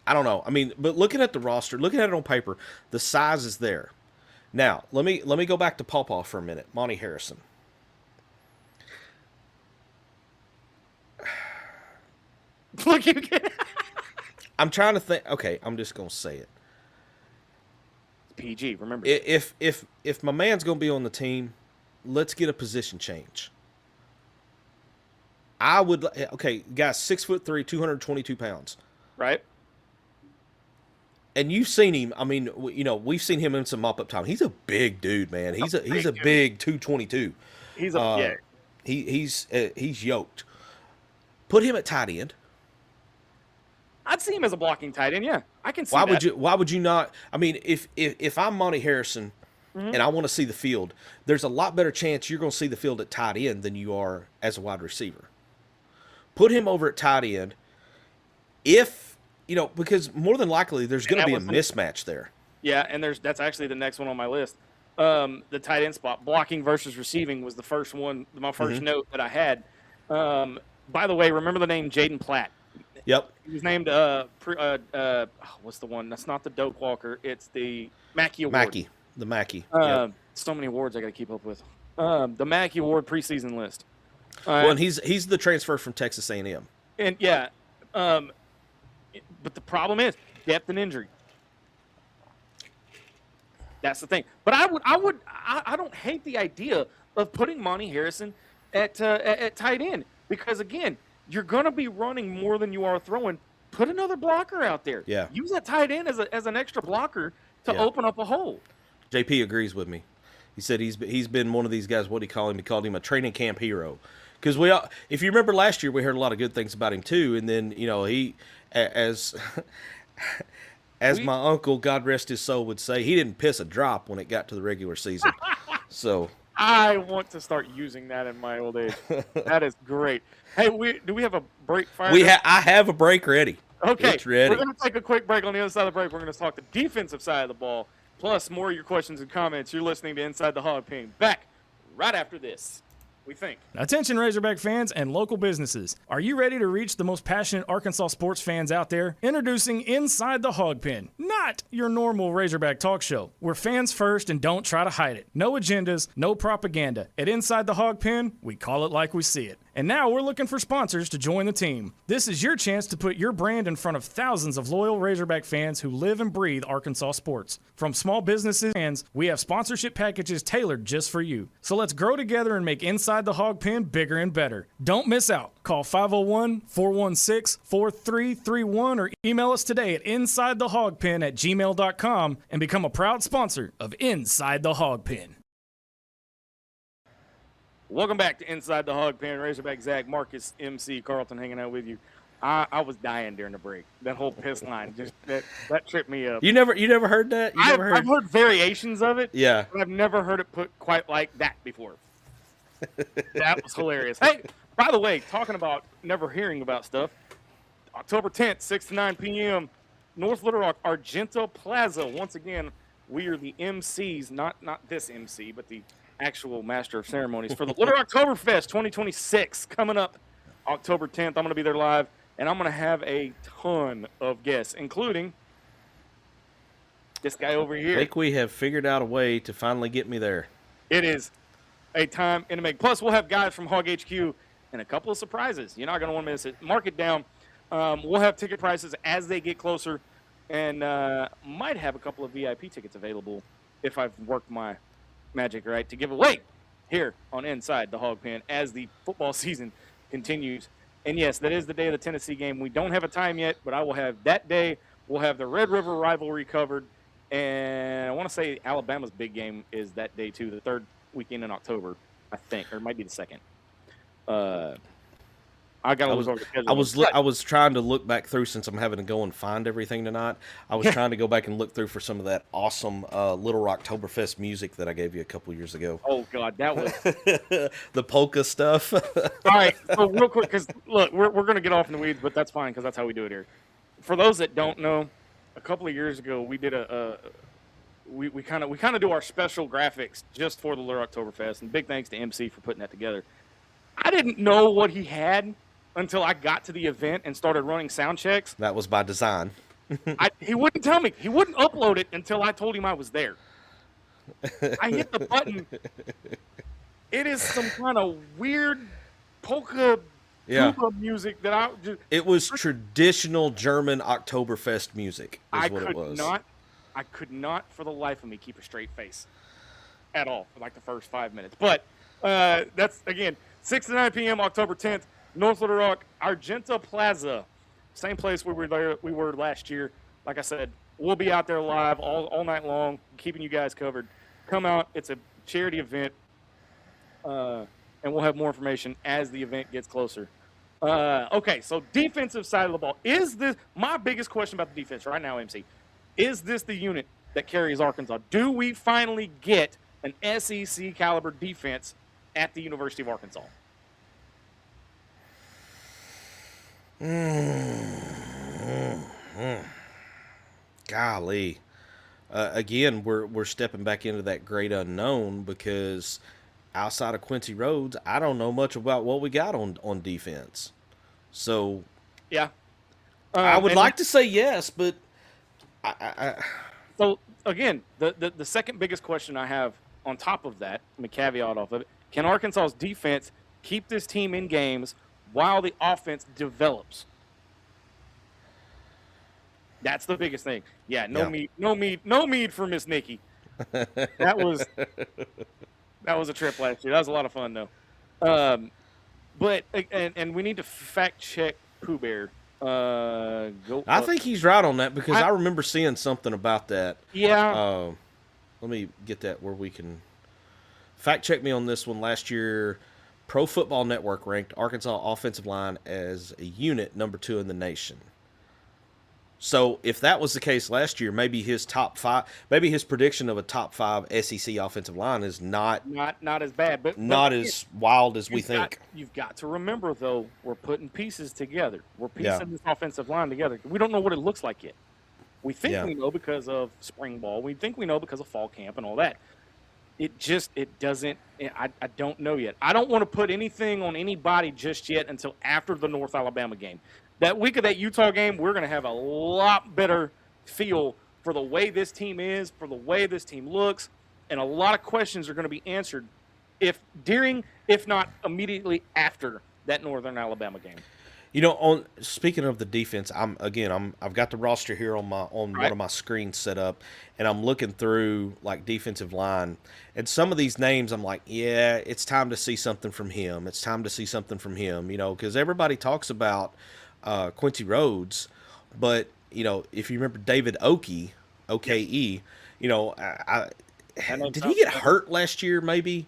I don't know. I mean, but looking at the roster, looking at it on paper, the size is there. Now, let me go back to Pawpaw for a minute. Monty Harrison. Look, you get. I'm trying to think. Okay, I'm just gonna say it. It's PG. Remember. If my man's gonna be on the team, let's get a position change. I would. Okay, guys, 6'3", 222 pounds. Right. And you've seen him. I mean, we've seen him in some mop-up time. He's a big dude, man. He's a big 222. He's yoked. Put him at tight end. I'd see him as a blocking tight end. Yeah, I can see that. Why would you not? I mean, if I'm Monty Harrison, and I want to see the field, there's a lot better chance you're going to see the field at tight end than you are as a wide receiver. Put him over at tight end. Because more than likely there's going to be a mismatch there. Yeah, and that's actually the next one on my list. The tight end spot, blocking versus receiving, was the first one, my first note that I had. By the way, remember the name Jaden Platt. Yep. He was named what's the one? That's not the Doak Walker. It's the Mackey Award. The Mackey. So many awards I got to keep up with. The Mackey Award preseason list. Well, and he's the transfer from Texas A&M. And yeah, but the problem is depth and injury. That's the thing. But I don't hate the idea of putting Monty Harrison at tight end because again, you're gonna be running more than you are throwing. Put another blocker out there. Yeah. Use that tight end as an extra blocker to open up a hole. JP agrees with me. He said he's been one of these guys. What do you call him? He called him a training camp hero. Because if you remember last year, we heard a lot of good things about him too. And then he, as my uncle, God rest his soul, would say, he didn't piss a drop when it got to the regular season. So I want to start using that in my old age. That is great. Hey, do we have a break? I have a break ready. Okay, it's ready. We're going to take a quick break. On the other side of the break, we're going to talk the defensive side of the ball, plus more of your questions and comments. You're listening to Inside the Hawg Pen. Back right after this. We think. Attention Razorback fans and local businesses. Are you ready to reach the most passionate Arkansas sports fans out there? Introducing Inside the Hawg Pen, not your normal Razorback talk show. We're fans first and don't try to hide it. No agendas, no propaganda. At Inside the Hawg Pen, we call it like we see it. And now we're looking for sponsors to join the team. This is your chance to put your brand in front of thousands of loyal Razorback fans who live and breathe Arkansas sports. From small businesses and fans, we have sponsorship packages tailored just for you. So let's grow together and make Inside the Hawg Pen bigger and better. Don't miss out. Call 501-416-4331 or email us today at insidethehogpen@gmail.com and become a proud sponsor of Inside the Hawg Pen. Welcome back to Inside the Hawg Pen. Razorback Zach, Marcus, MC, Carlton hanging out with you. I was dying during the break. That whole piss line just that tripped me up. You never heard that? I've heard variations of it. Yeah. But I've never heard it put quite like that before. That was hilarious. Hey, by the way, talking about never hearing about stuff, October 10th, 6 to 9 p.m., North Little Rock, Argenta Plaza. Once again, we are the MCs, not this MC, but the actual master of ceremonies for the Little Oktoberfest 2026 coming up October 10th. I'm going to be there live, and I'm going to have a ton of guests, including this guy over here. I think we have figured out a way to finally get me there. It is a time in the make. Plus, we'll have guys from Hawg HQ and a couple of surprises. You're not going to want to miss it. Mark it down. We'll have ticket prices as they get closer, and might have a couple of VIP tickets available if I've worked my magic right to give away here on Inside the Hawg Pen as the football season continues. And yes, that is the day of the Tennessee game. We don't have a time yet, but I will have that day. We'll have the Red River rivalry covered, and I want to say Alabama's big game is that day too, the third weekend in October, I think, or it might be the second. I was trying to look back through since I'm having to go and find everything tonight. I was trying to go back and look through for some of that awesome Little Rock Oktoberfest music that I gave you a couple years ago. Oh God, that was the polka stuff. All right, so real quick, because look, we're going to get off in the weeds, but that's fine because that's how we do it here. For those that don't know, a couple of years ago we did we kind of do our special graphics just for the Little Oktoberfest, and big thanks to MC for putting that together. I didn't know what he had until I got to the event and started running sound checks. That was by design. He wouldn't tell me. He wouldn't upload it until I told him I was there. I hit the button. It is some kind of weird polka music that I just... It was traditional German Oktoberfest music is what it was. I could not for the life of me keep a straight face at all for like the first 5 minutes. But that's, again, 6 to 9 p.m. October 10th. North Little Rock, Argenta Plaza, same place we were last year. Like I said, we'll be out there live all night long, keeping you guys covered. Come out. It's a charity event, and we'll have more information as the event gets closer. Okay, so defensive side of the ball. Is this my biggest question about the defense right now, MC? Is this the unit that carries Arkansas? Do we finally get an SEC caliber defense at the University of Arkansas? Golly. Again, we're stepping back into that great unknown because outside of Quincy Rhodes, I don't know much about what we got on defense. So yeah, I would like to say yes, but So again, the second biggest question I have on top of that, let me caveat off of it: can Arkansas's defense keep this team in games while the offense develops? That's the biggest thing. Yeah, no mead for Miss Nikki. That was a trip last year. That was a lot of fun though. But we need to fact check Pooh Bear. I think he's right on that because I remember seeing something about that. Yeah. Let me get that where we can fact check me on this one. Last year, Pro Football Network ranked Arkansas offensive line as a unit number 2 in the nation. So if that was the case last year, maybe his top 5, maybe his prediction of a top 5 SEC offensive line is not as bad, but not as wild as we think. You've got to remember though, we're putting pieces together. We're piecing this offensive line together. We don't know what it looks like yet. We think we know because of spring ball. We think we know because of fall camp and all that. It doesn't. I don't know yet. I don't want to put anything on anybody just yet until after the North Alabama game. That week of that Utah game, we're going to have a lot better feel for the way this team is, for the way this team looks, and a lot of questions are going to be answered if not immediately after that Northern Alabama game. You know, speaking of the defense, I've got the roster here on one of my screens set up, and I'm looking through like defensive line, and some of these names I'm like, yeah, it's time to see something from him. It's time to see something from him. You know, because everybody talks about Quincy Rhodes, but you know, if you remember David Oke, you know, did he get hurt last year? Maybe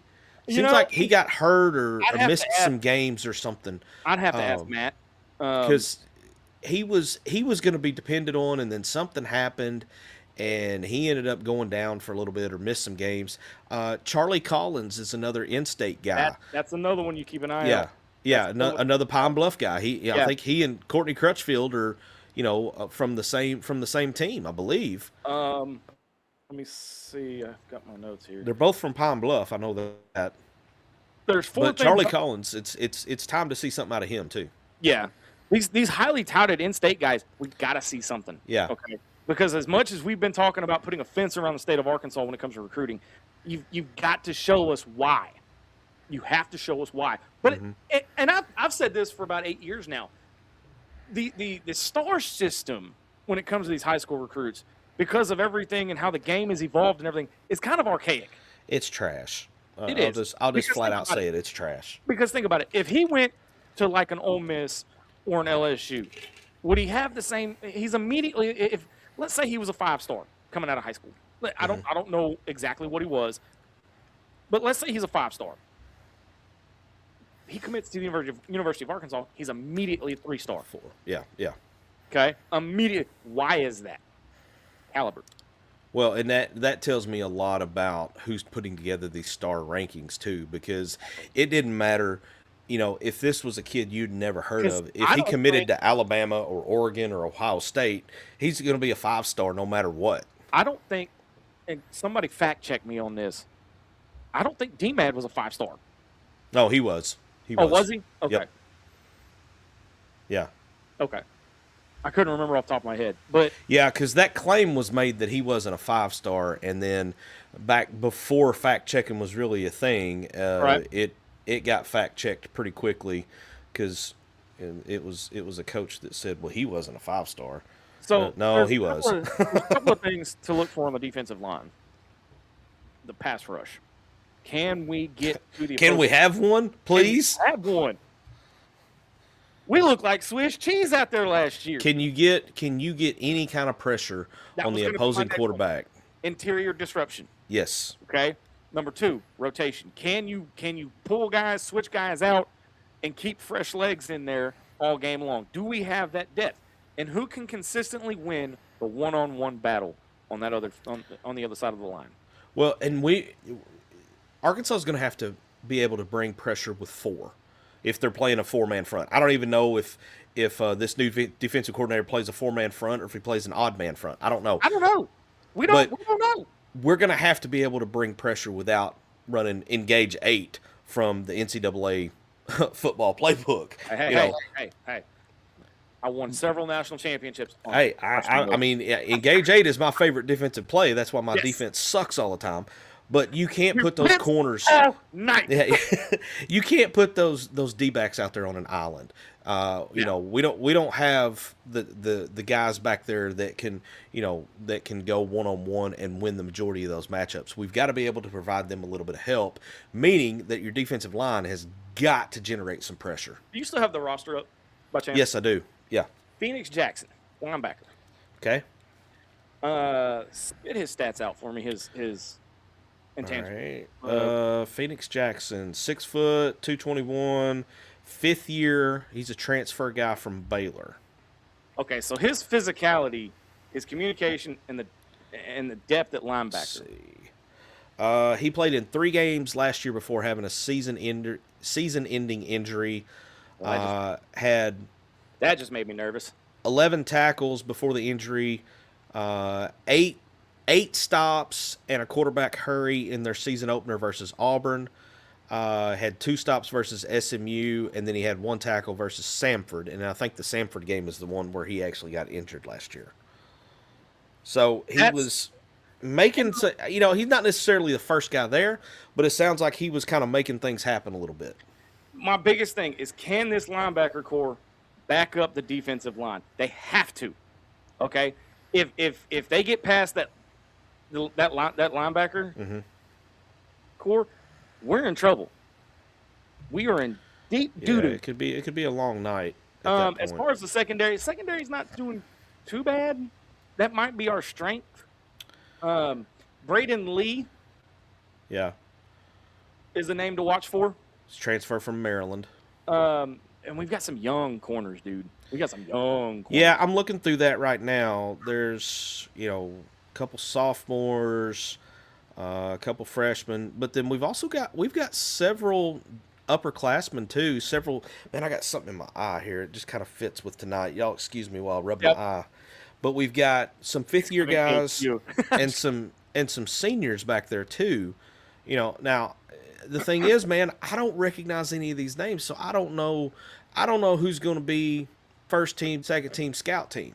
seems like he got hurt or missed some games or something. I'd have to ask Matt because he was going to be depended on, and then something happened, and he ended up going down for a little bit or missed some games. Charlie Collins is another in-state guy. That's another one you keep an eye on. Yeah, another Pine Bluff guy. I think he and Courtney Crutchfield are, you know, from the same team, I believe. Let me see. I've got my notes here. They're both from Pine Bluff. I know that. There's 4 But Charlie Collins, it's time to see something out of him too. Yeah, these highly touted in-state guys, we got to see something. Yeah. Okay. Because as much as we've been talking about putting a fence around the state of Arkansas when it comes to recruiting, you've got to show us why. You have to show us why. But and I've said this for about 8 years now. The star system when it comes to these high school recruits, because of everything and how the game has evolved and everything, is kind of archaic. It's trash. I'll just flat out say it. It's trash. Because think about it. If he went to like an Ole Miss or an LSU, would he have the same? He's immediately, if let's say he was a 5-star coming out of high school. I don't know exactly what he was, but let's say he's a 5-star. He commits to the University of Arkansas. He's immediately a 3-star. 4. Yeah. Okay, immediate. Why is that? Caliber. Well, and that tells me a lot about who's putting together these star rankings too, because it didn't matter, you know, if this was a kid you'd never heard of. If he committed to Alabama or Oregon or Ohio State, he's going to be a 5-star no matter what. I don't think, and somebody fact check me on this, I don't think D-Mad was a 5-star. No, he was. Was he? Okay. Yep. Yeah. Okay. I couldn't remember off the top of my head, but yeah, because that claim was made that he wasn't a 5-star, and then back before fact checking was really a thing, it got fact checked pretty quickly because it was a coach that said, well, he wasn't a 5-star. So no, he was. There's a couple of things to look for on the defensive line. The pass rush. Can we get to the? Can we have one, please? Have one. We look like Swiss cheese out there last year. Can you get any kind of pressure on the opposing quarterback? Interior disruption. Yes. Okay. Number 2, rotation. Can you pull guys, switch guys out, and keep fresh legs in there all game long? Do we have that depth? And who can consistently win the one-on-one battle on that on the other side of the line? Well, and Arkansas is going to have to be able to bring pressure with 4 if they're playing a 4-man front. I don't even know if this new defensive coordinator plays a 4-man front or if he plays an odd-man front. I don't know. We don't know. We're going to have to be able to bring pressure without running Engage 8 from the NCAA football playbook. Hey. I won several national championships. On Hey, freshman I mean, yeah, Engage 8 is my favorite defensive play. That's why my Yes. defense sucks all the time. But you can't put those blitz corners. all night. Yeah, you can't put those D-backs out there on an island. You know, we don't have the guys back there that can go one-on-one and win the majority of those matchups. We've got to be able to provide them a little bit of help, meaning that your defensive line has got to generate some pressure. Do you still have the roster up by chance? Yes, I do. Yeah. Phoenix Jackson, linebacker. Okay. Spit his stats out for me. His intangible. All right. Phoenix Jackson, 6 foot, 221, 5th year. He's a transfer guy from Baylor. Okay, so his physicality, his communication, and the depth at linebacker. Let's see. He played in 3 games last year before having a season-ending injury. Had That just made me nervous. 11 tackles before the injury, 8 stops and a quarterback hurry in their season opener versus Auburn. Had 2 stops versus SMU, and then he had 1 tackle versus Samford. And I think the Samford game is the one where he actually got injured last year. So he was making, he's not necessarily the first guy there, but it sounds like he was kind of making things happen a little bit. My biggest thing is, can this linebacker core back up the defensive line? They have to. Okay, if they get past that linebacker core, we're in trouble. We are in deep doo-doo. It could be a long night. At that As point. far as the secondary's not doing too bad. That might be our strength. Braden Lee Yeah, is the name to watch for. it's transfer from Maryland. And we've got some young corners, dude. We got some young corners. Yeah, I'm looking through that right now. There's, a couple sophomores, a couple freshmen, but then we've got several upperclassmen too. Man, I got something in my eye here. It just kind of fits with tonight. Y'all excuse me while I rub my eye. But we've got some 5th year guys and some seniors back there too. Now the thing is, man, I don't recognize any of these names, so I don't know who's going to be first team, second team, scout team,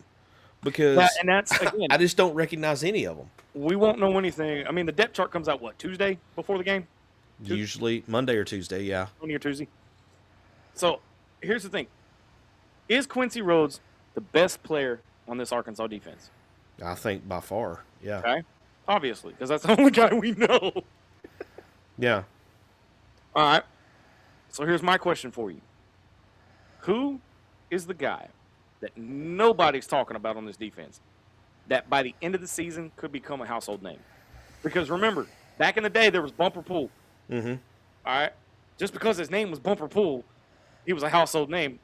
because that's again, I just don't recognize any of them. we won't know anything. I mean, the depth chart comes out Tuesday before the game, Usually Monday or Tuesday, yeah. Monday or Tuesday. So here's the thing: is Quincy Rhodes the best player on this Arkansas defense? I think by far, yeah. Okay, obviously, because that's the only guy we know. Yeah. All right. So here's my question for you: who is the guy that nobody's talking about on this defense that by the end of the season could become a household name? Because remember, back in the day, there was Bumper Pool. Mm-hmm. All right. Just because his name was Bumper Pool, he was a household name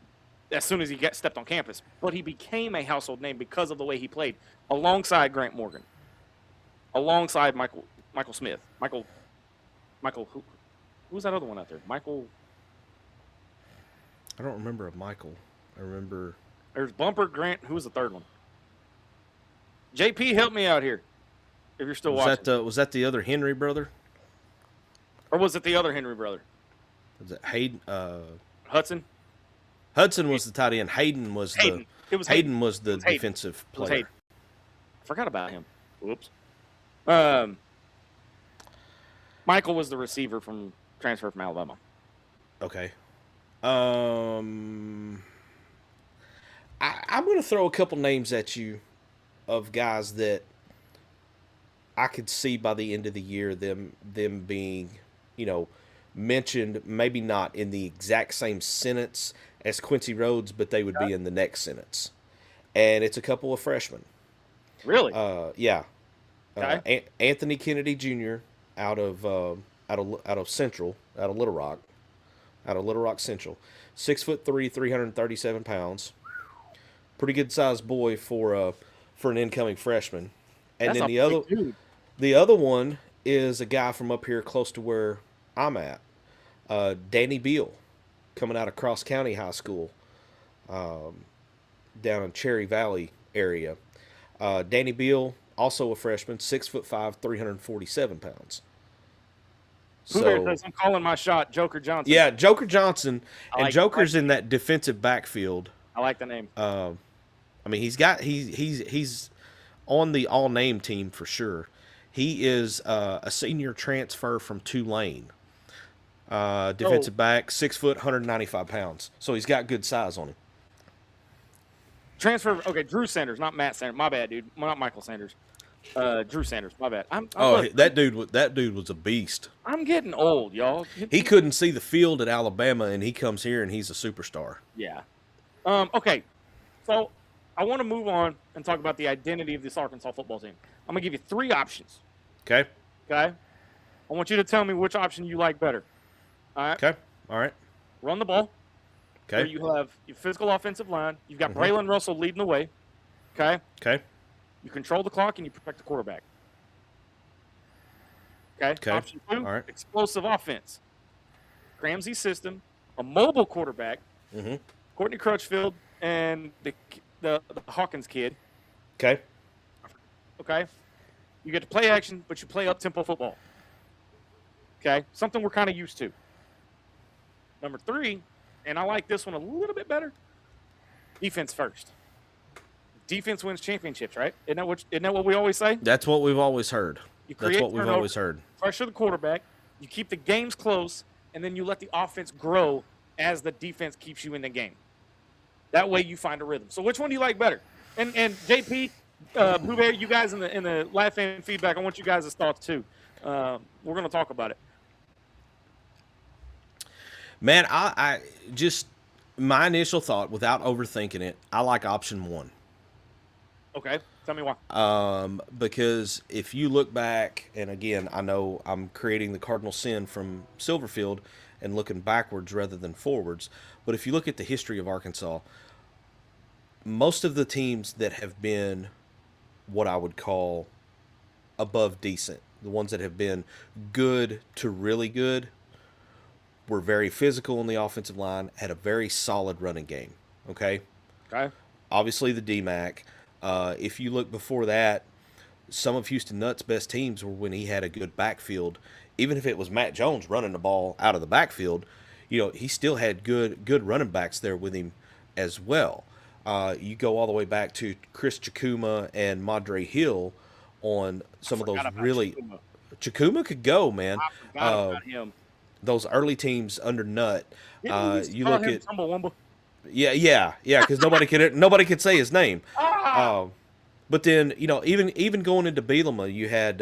as soon as he stepped on campus. But he became a household name because of the way he played, alongside Grant Morgan, alongside Michael Smith, Michael. Who's that other one out there? Michael. I don't remember a Michael. I remember. There's Bumper, Grant. Who was the third one? JP, help me out here. If you're still watching. Was that the other Henry brother? Or was it the other Henry brother? Was it Hayden? Hudson? Hudson was the tight end. Hayden was Hayden. It was Hayden was the Hayden. defensive It was player. Hayden. I forgot about him. Whoops. Michael was the receiver from transfer from Alabama. Okay. I'm going to throw a couple names at you of guys that I could see by the end of the year them being, mentioned, maybe not in the exact same sentence as Quincy Rhodes, but they would be in the next sentence. And it's a couple of freshmen. Really? Yeah. Okay. Anthony Kennedy Jr. out of Central, out of Little Rock Central, 6'3", 337 pounds. Pretty good sized boy for an incoming freshman. And That's then a big dude. the other one is a guy from up here close to where I'm at, Danny Beal, coming out of Cross County High School, down in Cherry Valley area. Danny Beal, also a freshman, 6'5", 347 pounds. Who there says, I'm calling my shot, Joker Johnson. Yeah, Joker Johnson, and like Joker's in that defensive backfield. I like the name. I mean, he's on the all name team for sure. He is a senior transfer from Tulane. Defensive back, 6 foot, 195 pounds. So he's got good size on him. Transfer. Okay, Drew Sanders, not Matt Sanders. My bad, dude. Not Michael Sanders. Drew Sanders. My bad. Look, that dude was a beast. I'm getting old, y'all. He couldn't see the field at Alabama, and he comes here and he's a superstar. Yeah. Okay. So I want to move on and talk about the identity of this Arkansas football team. I'm gonna give you 3 options. Okay. Okay. I want you to tell me which option you like better. All right. Okay. All right. Run the ball. Okay. Where you have your physical offensive line. You've got Braylon Russell leading the way. Okay. Okay. You control the clock and you protect the quarterback. Okay. Okay. Option 2, All right. explosive offense. Ramsey system, a mobile quarterback, Courtney Crutchfield, and the Hawkins kid. Okay. Okay. You get to play action, but you play up-tempo football. Okay. Something we're kind of used to. Number 3, and I like this one a little bit better, defense first. Defense wins championships, right? Isn't that what we always say? That's what we've always heard. That's what we've always heard. Pressure the quarterback. You keep the games close, and then you let the offense grow as the defense keeps you in the game. That way you find a rhythm. So which one do you like better? And JP, Blue Bear, you guys in the live fan feedback, I want you guys' thoughts too. We're going to talk about it. Man, I just my initial thought, without overthinking it, I like option 1. Okay, tell me why. Because if you look back, and again, I know I'm creating the cardinal sin from Silverfield and looking backwards rather than forwards, but if you look at the history of Arkansas, most of the teams that have been what I would call above decent, the ones that have been good to really good, were very physical on the offensive line, had a very solid running game. Okay? Okay. Obviously the DMAC. If you look before that, some of Houston Nutt's best teams were when he had a good backfield. Even if it was Matt Jones running the ball out of the backfield, he still had good running backs there with him as well. You go all the way back to Chris Chakuma and Madre Hill on some of those really. Chakuma could go, man. I forgot about him. Those early teams under Nutt. You look at Chumbawamba. yeah, because nobody could say his name. But then even going into Bielema, you had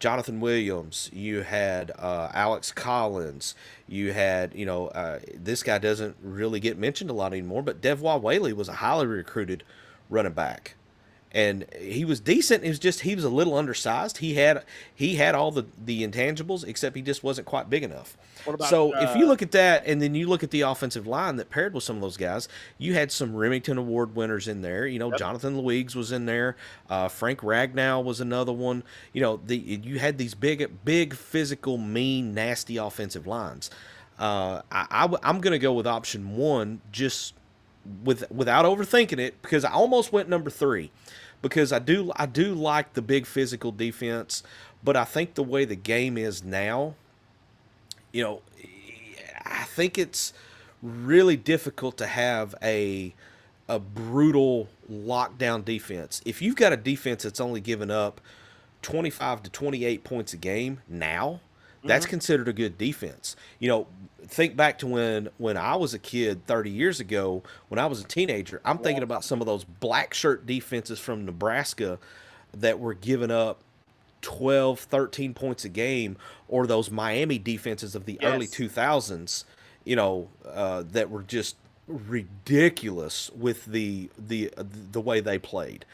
Jonathan Williams, you had Alex Collins, you had this guy doesn't really get mentioned a lot anymore, but Devois Whaley was a highly recruited running back. And he was decent. It was just he was a little undersized. He had all the intangibles, except he just wasn't quite big enough. What about, so if you look at that, and then you look at the offensive line that paired with some of those guys, you had some Remington Award winners in there. Jonathan Luigs was in there. Frank Ragnow was another one. You had these big physical, mean, nasty offensive lines. I'm going to go with option 1 just without overthinking it, because I almost went number 3, because I do like the big physical defense, but I think the way the game is now, I think it's really difficult to have a brutal lockdown defense. If you've got a defense that's only given up 25 to 28 points a game now, that's considered a good defense. Think back to when I was a kid 30 years ago, when I was a teenager. I'm thinking about some of those black shirt defenses from Nebraska that were giving up 12, 13 points a game, or those Miami defenses of the early 2000s, that were just ridiculous with the way they played.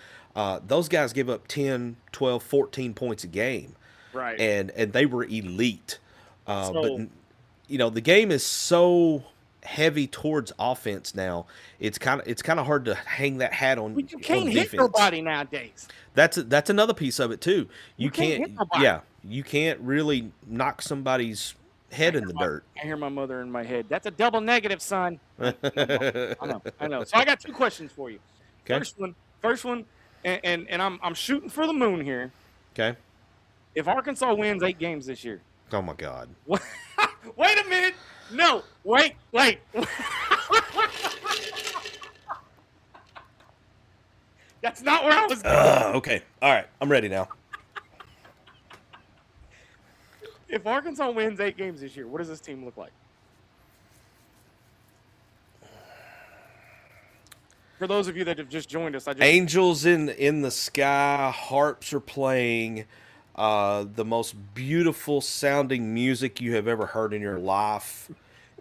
Those guys give up 10, 12, 14 points a game. Right. And they were elite. But the game is so heavy towards offense now. It's kind of hard to hang that hat on. But you can't on hit defense. nobody nowadays. That's another piece of it too. You can't hit nobody. Yeah, you can't really knock somebody's head in the dirt. I hear my mother in my head. That's a double negative, son. I know. So I got 2 questions for you. Okay. First one, and I'm shooting for the moon here. Okay. If Arkansas wins 8 games this year. Oh my God. Wait a minute. No. Wait. That's not where I was going. Okay. All right. I'm ready now. If Arkansas wins 8 games this year, what does this team look like? For those of you that have just joined us, Angels in the sky, harps are playing, the most beautiful sounding music you have ever heard in your life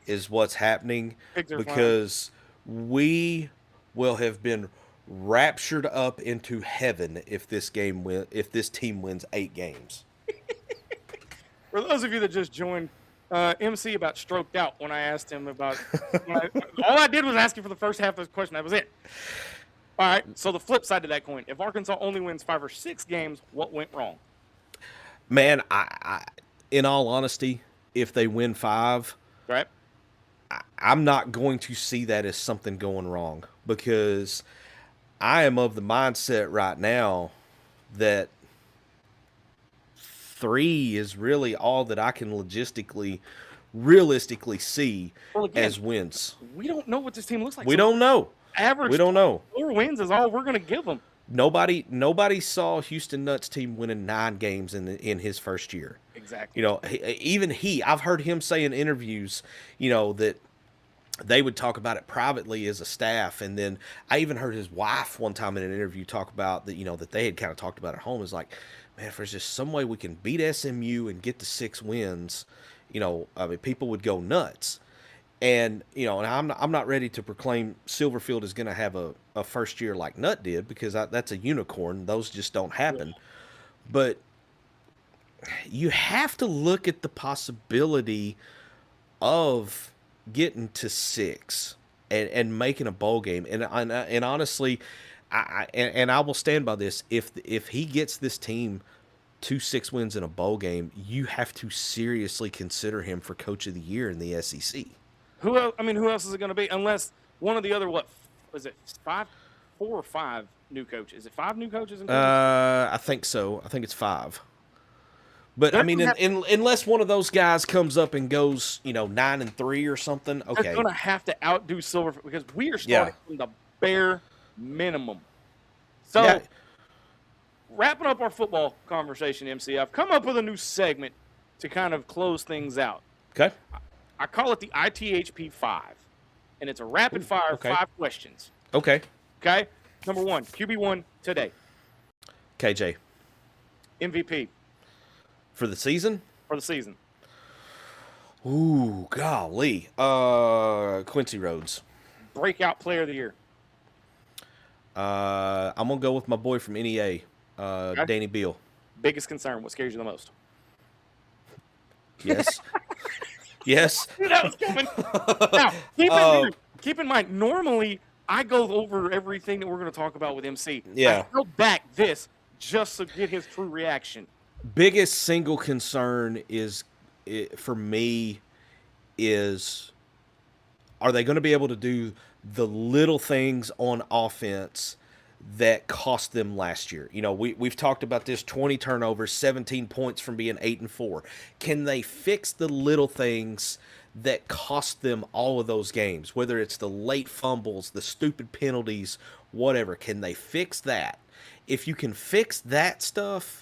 is what's happening, because we will have been raptured up into heaven if this team wins 8 games. For those of you that just joined, MC about stroked out when I asked him about. All I did was ask him for the first half of the question. That was it. All right. So the flip side of that coin: if Arkansas only wins 5 or 6 games, what went wrong? Man, I in all honesty, if they win 5, Right. I'm not going to see that as something going wrong, because I am of the mindset right now that 3 is really all that I can realistically see as wins. We don't know what this team looks like. We don't know. Average. We don't know. 4 wins is all we're going to give them. Nobody saw Houston Nutt's team winning 9 games in his first year. Exactly. You know, I've heard him say in interviews, you know, that they would talk about it privately as a staff, and then I even heard his wife one time in an interview talk about that, you know, that they had kind of talked about at home. Is like, man, if there's just some way we can beat SMU and get to 6 wins, you know, I mean, people would go nuts. And, you know, and I'm not ready to proclaim Silverfield is going to have a first year like Nutt did, because that's a unicorn. Those just don't happen. Yeah. But you have to look at the possibility of getting to 6 and making a bowl game. And honestly, I will stand by this. If he gets this team to 6 wins in a bowl game, you have to seriously consider him for Coach of the Year in the SEC. Who else? I mean, who else is it going to be? Unless one of the other, what was it? 4 or 5 new coaches? Is it 5 new coaches? I think so. I think it's 5. But I mean, unless one of those guys comes up and goes, you know, 9-3 or something, okay. They're going to have to outdo Silverfield, because we are starting from the bare minimum. So, wrapping up our football conversation, MC, I've come up with a new segment to kind of close things out. Okay. I call it the ITHP 5, and it's a rapid fire 5 questions. Okay. Okay. Number 1, QB1 today. KJ. MVP. For the season? For the season. Ooh, golly. Quincy Rhodes. Breakout player of the year. I'm going to go with my boy from NEA, Danny Beal. Biggest concern, what scares you the most? Yes. Yes. That was coming. Now, keep in mind, normally I go over everything that we're going to talk about with MC. Yeah. I held back this just to get his true reaction. Biggest single concern for me is, are they going to be able to do the little things on offense that cost them last year? You know, we've talked about this: 20 turnovers, 17 points from being 8-4. Can they fix the little things that cost them all of those games? Whether it's the late fumbles, the stupid penalties, whatever. Can they fix that? If you can fix that stuff,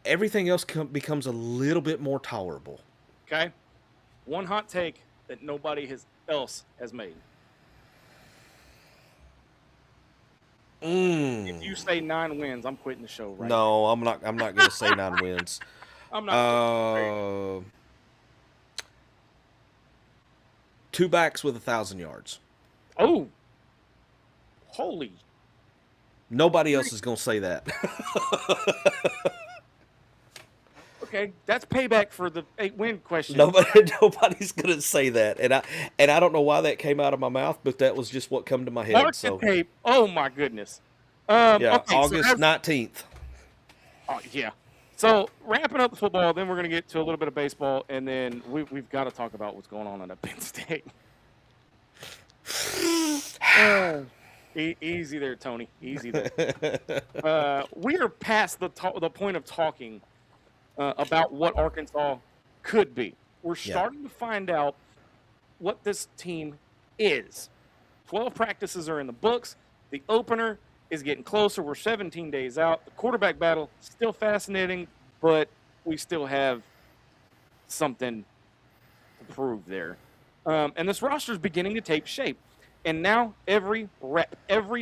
everything else becomes a little bit more tolerable. Okay. One hot take that nobody else has made. If you say 9 wins, I'm quitting the show right now. No, I'm not going to say 9 wins. I'm not. 2 backs with 1,000 yards. Oh. Holy. Nobody else is going to say that. Okay, that's payback for the 8-win question. Nobody's going to say that, and I don't know why that came out of my mouth, but that was just what came to my head. Mark the tape. Oh my goodness. Okay, August 19th. Oh yeah. So wrapping up the football, then we're going to get to a little bit of baseball, and then we've got to talk about what's going on at Penn State. Easy there, Tony. Easy there. We are past the point of talking about what Arkansas could be. We're starting to find out what this team is. 12 practices are in the books. The opener is getting closer. We're 17 days out. The quarterback battle still fascinating, but we still have something to prove there. And this roster is beginning to take shape. And now every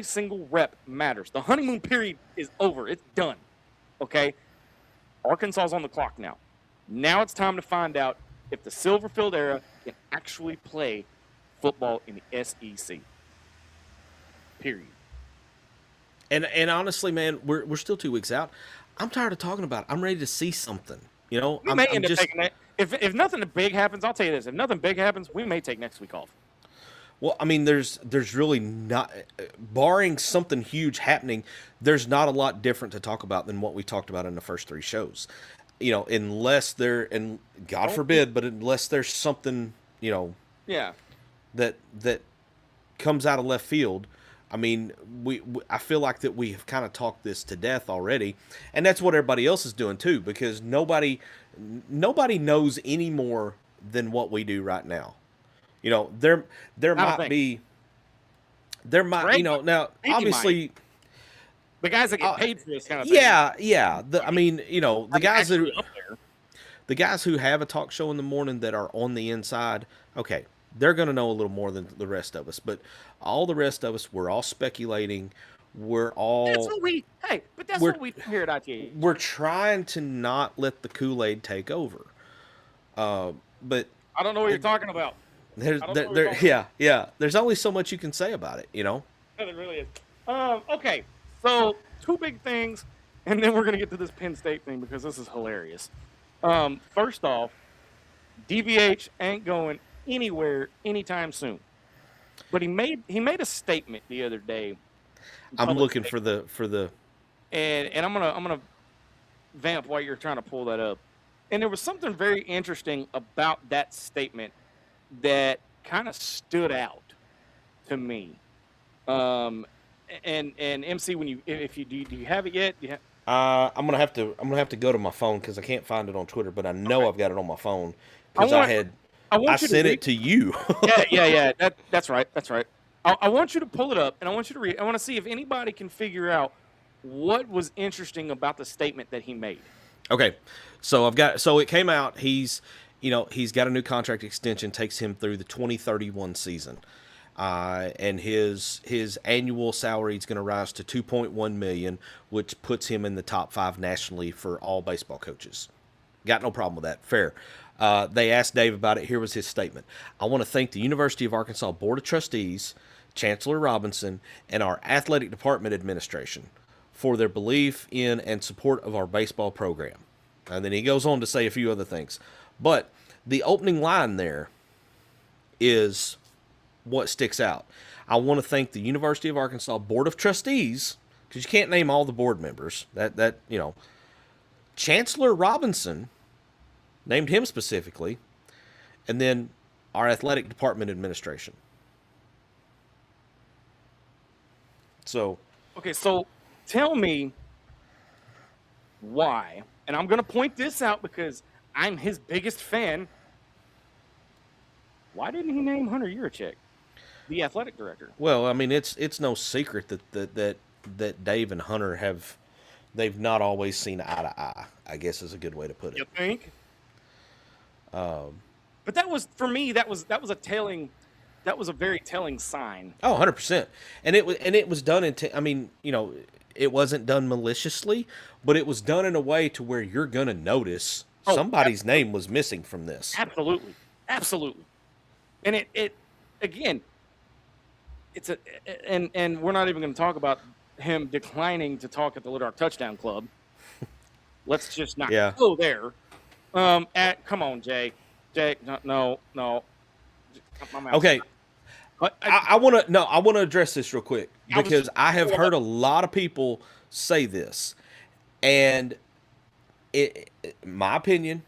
single rep matters. The honeymoon period is over. It's done. Okay? Arkansas's on the clock now. Now it's time to find out if the Silverfield era can actually play football in the SEC. Period. And honestly, man, we're still 2 weeks out. I'm tired of talking about it. I'm ready to see something. You know, We may end up taking that. If nothing big happens, I'll tell you this. If nothing big happens, we may take next week off. Well, I mean, there's really not, barring something huge happening, there's not a lot different to talk about than what we talked about in the first 3 shows. You know, unless and God forbid, but unless there's something, you know, Yeah. that comes out of left field. I mean, I feel like that we have kind of talked this to death already, and that's what everybody else is doing too, because nobody knows any more than what we do right now. You know, there might be, you know, now obviously the guys that get paid for this kind of thing. Yeah. I mean, you know, the guys who have a talk show in the morning that are on the inside, okay, they're going to know a little more than the rest of us. But all the rest of us, we're all speculating. We're all. That's what we do here at ITA. We're trying to not let the Kool-Aid take over. But I don't know what you're talking about. Yeah. There's only so much you can say about it, you know. It really is. Okay, so 2 big things, and then we're gonna get to this Penn State thing because this is hilarious. First off, DVH ain't going anywhere anytime soon. But he made a statement the other day. I'm looking for the and I'm gonna vamp while you're trying to pull that up. And there was something very interesting about that statement that kind of stood out to me. And MC, when do you have it yet? I'm gonna have to go to my phone because I can't find it on Twitter, but I know I've got it on my phone because I sent it to you. Yeah. That's right. I want you to pull it up, and I want you to read. I want to see if anybody can figure out what was interesting about the statement that he made. Okay, so it came out. He's got a new contract extension, takes him through the 2031 season, and his annual salary is going to rise to $2.1 million, which puts him in the top 5 nationally for all baseball coaches. Got no problem with that. Fair. They asked Dave about it. Here was his statement. I want to thank the University of Arkansas Board of Trustees, Chancellor Robinson, and our athletic department administration for their belief in and support of our baseball program. And then he goes on to say a few other things. But the opening line there is what sticks out. I want to thank the University of Arkansas Board of Trustees, because you can't name all the board members. Chancellor Robinson, named him specifically, and then our athletic department administration. So, okay, so tell me why, and I'm going to point this out because I'm his biggest fan. Why didn't he name Hunter Yurachek, the athletic director? Well, I mean, it's no secret that Dave and Hunter they've not always seen eye to eye, I guess is a good way to put it. You think? But that was, for me, that was a very telling sign. Oh, 100%. And it was done it wasn't done maliciously, but it was done in a way to where you're going to notice somebody's name was missing from this. Absolutely. And it again, and we're not even going to talk about him declining to talk at the Little Rock Touchdown Club. Let's just not go there. Come on, Jay. No. Okay. I want to address this real quick because I have heard a lot of people say this, and my opinion,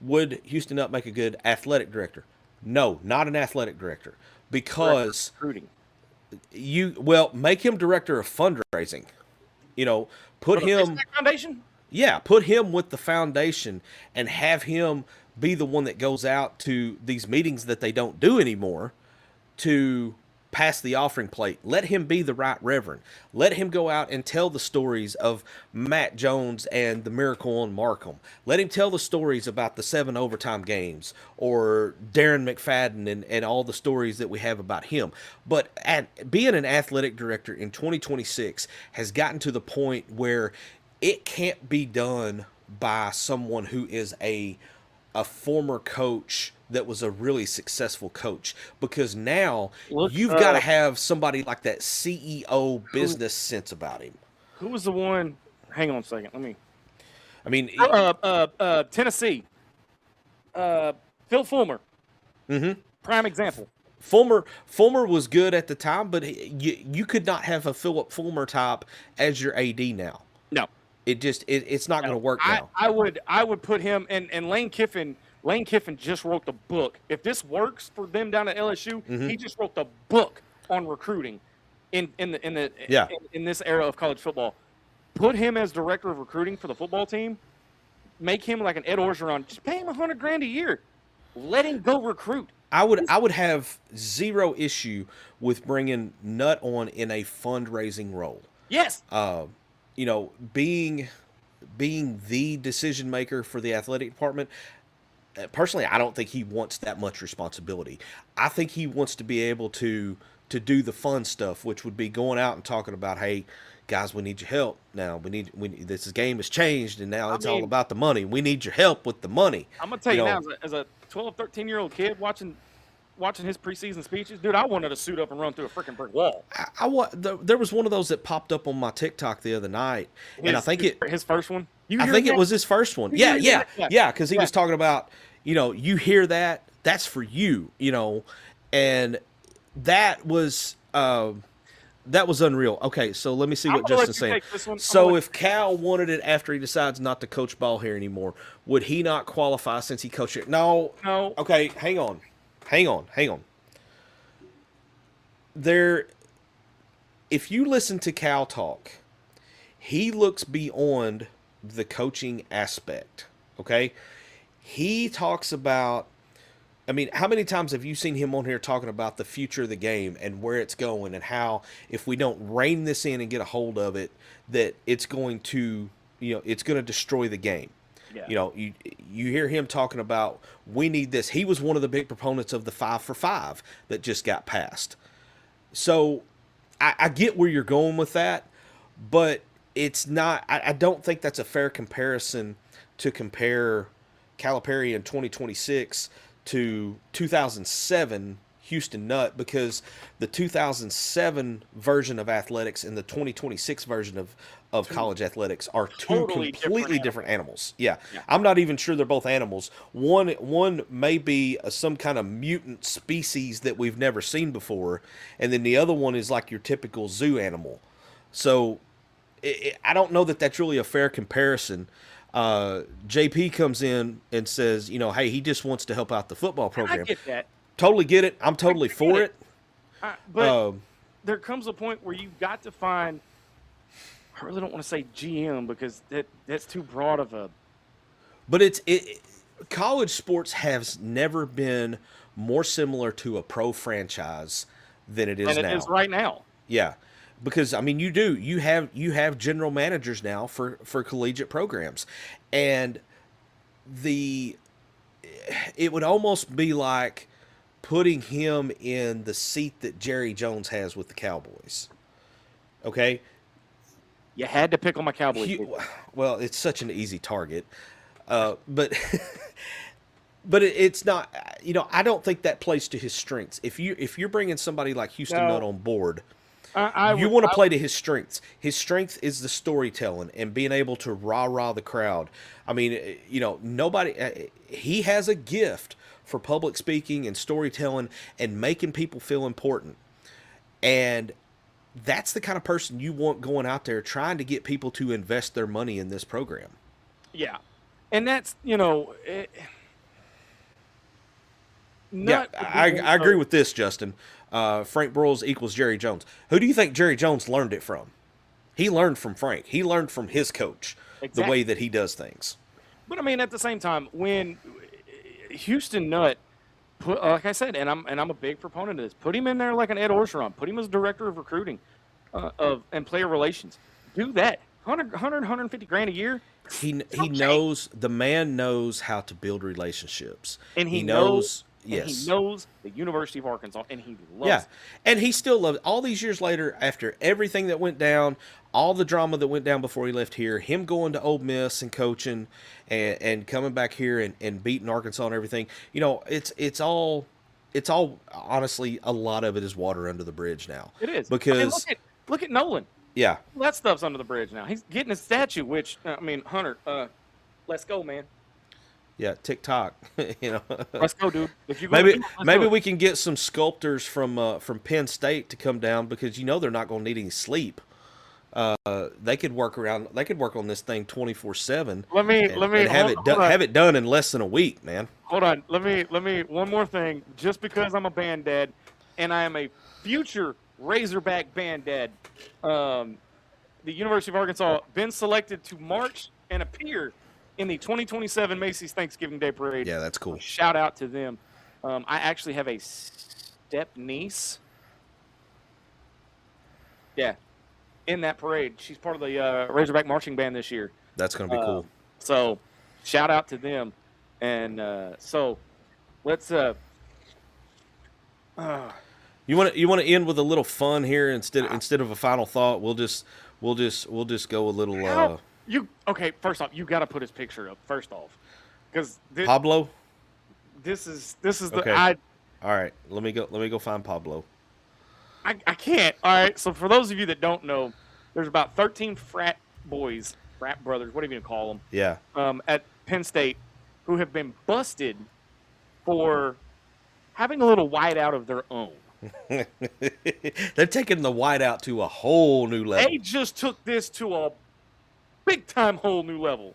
would Houston Nutt make a good athletic director? No, not an athletic director, because recruiting. Make him director of fundraising. Put him foundation. Yeah, put him with the foundation and have him be the one that goes out to these meetings that they don't do anymore to pass the offering plate. Let him be the right reverend. Let him go out and tell the stories of Matt Jones and the miracle on Markham. Let him tell the stories about the 7 overtime games or Darren McFadden and all the stories that we have about him. But being an athletic director in 2026 has gotten to the point where it can't be done by someone who is a former coach that was a really successful coach, because now you've got to have somebody like that CEO business sense about him. Who was the one? Hang on a second. Tennessee. Phil Fulmer. Mm-hmm. Prime example. Fulmer was good at the time, but you could not have a Philip Fulmer type as your AD now. No. It's not going to work now. I would put him and Lane Kiffin. Lane Kiffin just wrote the book. If this works for them down at LSU, he just wrote the book on recruiting in this era of college football. Put him as director of recruiting for the football team. Make him like an Ed Orgeron. Just pay him $100,000 a year. Let him go recruit. I would have zero issue with bringing Nutt on in a fundraising role. Yes. Being the decision maker for the athletic department. Personally, I don't think he wants that much responsibility. I think he wants to be able to do the fun stuff, which would be going out and talking about, hey, guys, we need your help now. This game has changed, and now it's all about the money. We need your help with the money. I'm gonna tell you now, as a 12, 13-year-old kid watching his preseason speeches, dude, I wanted to suit up and run through a freaking brick wall. There was one of those that popped up on my TikTok the other night, and I think his first one. It was his first one. Yeah, because he was talking about, you hear that, that's for you, and that was unreal. Okay, so let me see what Justin's saying. So if Cal wanted it after he decides not to coach ball here anymore, would he not qualify since he coached it? No. Okay, hang on. If you listen to Cal talk, he looks beyond the coaching aspect. Okay, he talks about. I mean, how many times have you seen him on here talking about the future of the game and where it's going, and how if we don't rein this in and get a hold of it, that it's going to, it's going to destroy the game. Yeah. You hear him talking about, we need this. He was one of the big proponents of the 5-for-5 that just got passed. So I get where you're going with that, but it's not. I don't think that's a fair comparison to compare Calipari in 2026 to 2007 Houston Nutt, because the 2007 version of athletics and the 2026 version of college athletics are two completely different animals. Yeah. I'm not even sure they're both animals. One may be some kind of mutant species that we've never seen before, and then the other one is like your typical zoo animal. So I don't know that that's really a fair comparison. JP comes in and says, hey, he just wants to help out the football program. I get that. Totally get it. I'm totally for it. But there comes a point where you've got to find, I really don't want to say GM because that's too broad of a. But college sports has never been more similar to a pro franchise than it is now. It is right now. Yeah. Because, I mean, you have general managers now for collegiate programs, and it would almost be like putting him in the seat that Jerry Jones has with the Cowboys. Okay? You had to pick on my Cowboys. Well, it's such an easy target. But it's not, I don't think that plays to his strengths. If you're bringing somebody like Houston Nutt on board, you want to play to his strengths. His strength is the storytelling and being able to rah-rah the crowd. I mean, he has a gift for public speaking and storytelling and making people feel important. And that's the kind of person you want going out there trying to get people to invest their money in this program. Yeah. And that's, I agree with this, Justin. Frank Broyles equals Jerry Jones. Who do you think Jerry Jones learned it from? He learned from Frank. He learned from his coach, the way that he does things. But, I mean, at the same time, when Houston Nutt like I said, and I'm a big proponent of this. Put him in there like an Ed Orgeron. Put him as director of recruiting, and player relations. Do that. 150 grand a year. He knows, the man knows how to build relationships, and he knows. And yes, he knows the University of Arkansas, and he loves. yeah, it. and he still loves. All these years later, after everything that went down, all the drama that went down before he left here, him going to Ole Miss and coaching, and coming back here and beating Arkansas and everything. You know, it's all honestly, a lot of it is water under the bridge now. It is because look at Nolan. yeah, That stuff's under the bridge now. He's getting a statue, which Hunter, let's go, man. yeah, TikTok. You know, Let's go, dude. If you go maybe we can get some sculptors from Penn State to come down, because they're not going to need any sleep. They could work on this thing 24/7. Let me have it done in less than a week, man. Hold on. Let me one more thing. Just because I'm a band dad, and I am a future Razorback band dad, the University of Arkansas been selected to march and appear in the 2027 Macy's Thanksgiving Day Parade. Yeah, that's cool. Shout out to them. I actually have a step niece. Yeah, in that parade. She's part of the Razorback marching band this year. That's going to be cool. So, shout out to them. And so, let's. You want to end with a little fun here instead of a final thought. We'll just go a little. Okay? First off, you got to put his picture up. First off, because Pablo. This is the Okay. All right, let me go find Pablo. I can't. All right. So for those of you that don't know, there's about 13 frat boys, frat brothers, whatever you call them. Yeah. At Penn State, who have been busted for having a little whiteout of their own. They're taking the whiteout to a whole new level. They just took this to a big time whole new level.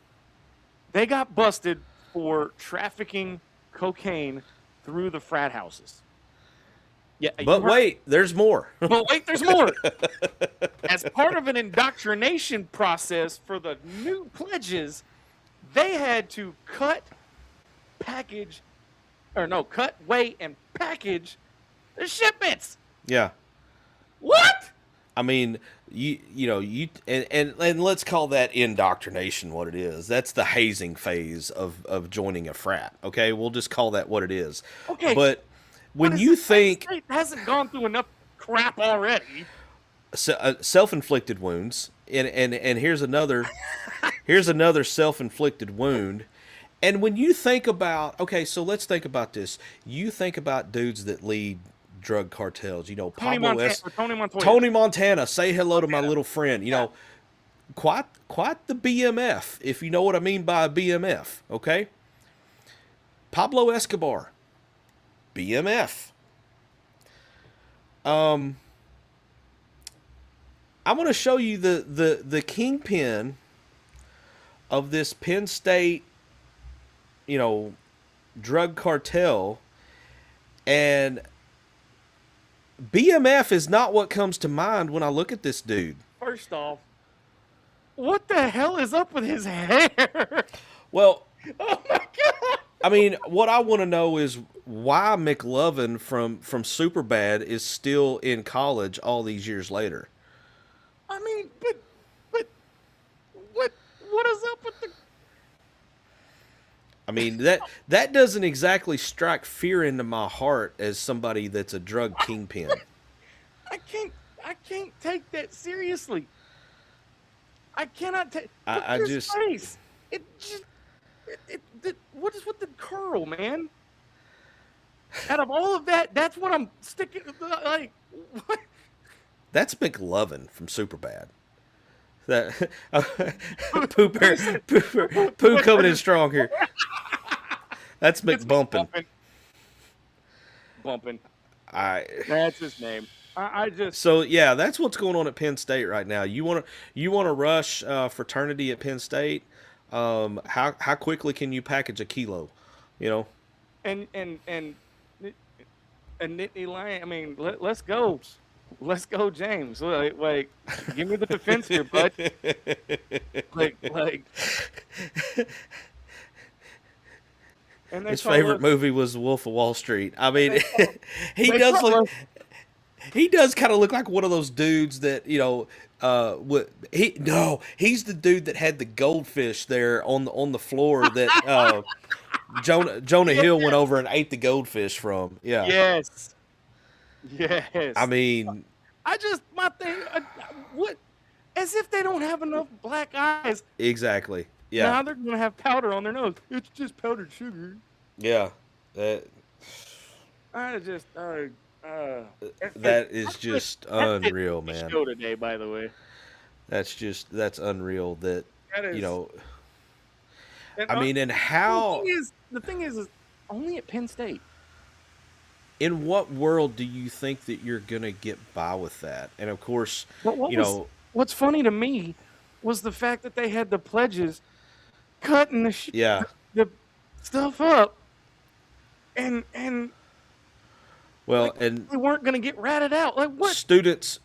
They got busted for trafficking cocaine through the frat houses. Yeah, But wait, there's more. But wait, there's more. As part of an indoctrination process for the new pledges, they had to cut, weigh, and package the shipments. Yeah. What? I mean, and let's call that indoctrination what it is. That's the hazing phase of joining a frat. Okay, we'll just call that what it is. Okay. But when you think it hasn't gone through enough crap already. Self-inflicted wounds, and here's another self-inflicted wound. And when you think about, okay, so let's think about this. You think about dudes that lead drug cartels. Tony Montana. Tony Montana. Say hello to my little friend. Quite the BMF, if you know what I mean by a BMF. Okay. Pablo Escobar, BMF. I'm going to show you the kingpin of this Penn State, drug cartel, and BMF is not what comes to mind when I look at this dude. First off, what the hell is up with his hair? Well, Oh my god! I mean, what I want to know is why McLovin from Superbad is still in college all these years later. I mean, but what is up with the? I mean, that doesn't exactly strike fear into my heart as somebody that's a drug kingpin. I can't take that seriously. I cannot take. I just face. What is with the curl, man? Out of all of that, that's what I'm sticking. Like, what? That's McLovin from Superbad. That poo coming in strong here. That's McBumpin. Bumpin. That's his name. I just. So yeah, that's what's going on at Penn State right now. You want to rush fraternity at Penn State? How quickly can you package a kilo? And Nittany Lion. I mean, let's go. Let's go, James. Like, give me the defense here, bud. like, And they His call favorite us- movie was Wolf of Wall Street. I mean, he they does call look. us- He does kind of look like one of those dudes that he's the dude that had the goldfish there on the floor that Jonah Hill went over and ate the goldfish from. Yeah. Yes. Yes. I mean, my thing, what? As if they don't have enough black eyes. exactly. Now Yeah. they're gonna have powder on their nose. It's just powdered sugar. Yeah. I just, That is just unreal, man. Show today, by the way. That's unreal that, That is, and, I mean, and how, the thing is only at Penn State. in what world do you think that you're going to get by with that? And of course, But what's funny to me was the fact that they had the pledges cutting yeah. the stuff up, and Well, and we weren't going to get ratted out. Like what? students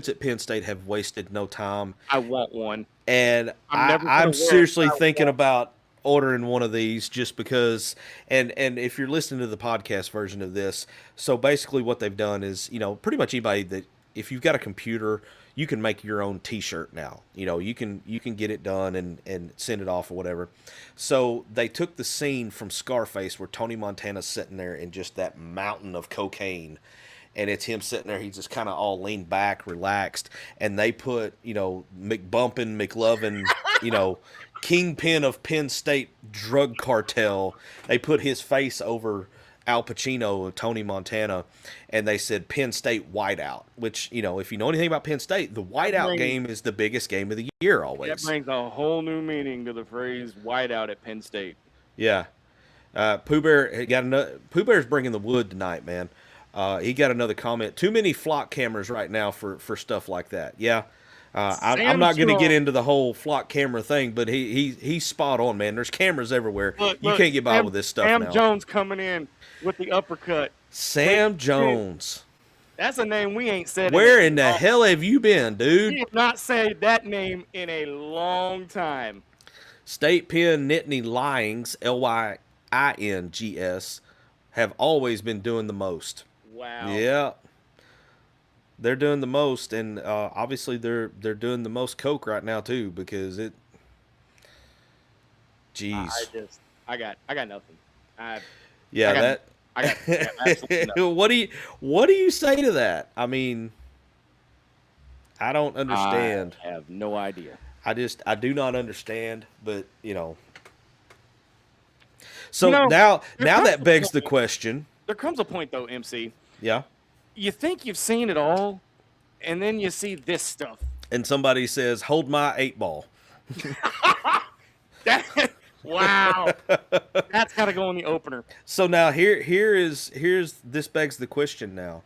at Penn State have wasted no time, I want one. and I'm never gonna wear I'm it. seriously I thinking want- about ordering one of these just because. And if you're listening to the podcast version of this, so basically what they've done is, pretty much anybody that, if you've got a computer, you can make your own T-shirt now. You can get it done and send it off or whatever. So they took the scene from Scarface where Tony Montana's sitting there in just that mountain of cocaine, and it's him sitting there. He's just kind of all leaned back, relaxed, and they put McBumpin, McLovin, Kingpin of Penn State drug cartel. They put his face over Al Pacino and Tony Montana, and they said Penn State whiteout, which, if you know anything about Penn State, the whiteout game is the biggest game of the year always. That brings a whole new meaning to the phrase "whiteout" at Penn State. Yeah. Pooh Bear's bringing the wood tonight, man. He got another comment. Too many flock cameras right now for stuff like that. Yeah. I'm not going to get into the whole flock camera thing, but he's spot on, man. There's cameras everywhere. You can't get by with this stuff Sam now. Jones coming in with the uppercut. Sam Jones. That's a name we ain't said. Where in the hell have you been, We dude? have not said that name in a long time. State Pen Nittany Lyings, Lyngs, have always been doing the most. Wow. Yeah. They're doing the most, and obviously they're doing the most coke right now too, because it. Jeez. I got nothing. I Yeah, got absolutely nothing. What do you say to that? I mean, I don't understand. I have no idea. I do not understand, but So now that begs the question. There comes a point though, MC. Yeah. You think you've seen it all, and then you see this stuff. And somebody says, "Hold my 8-ball." Wow. That's got to go in the opener. So now here's this begs the question now.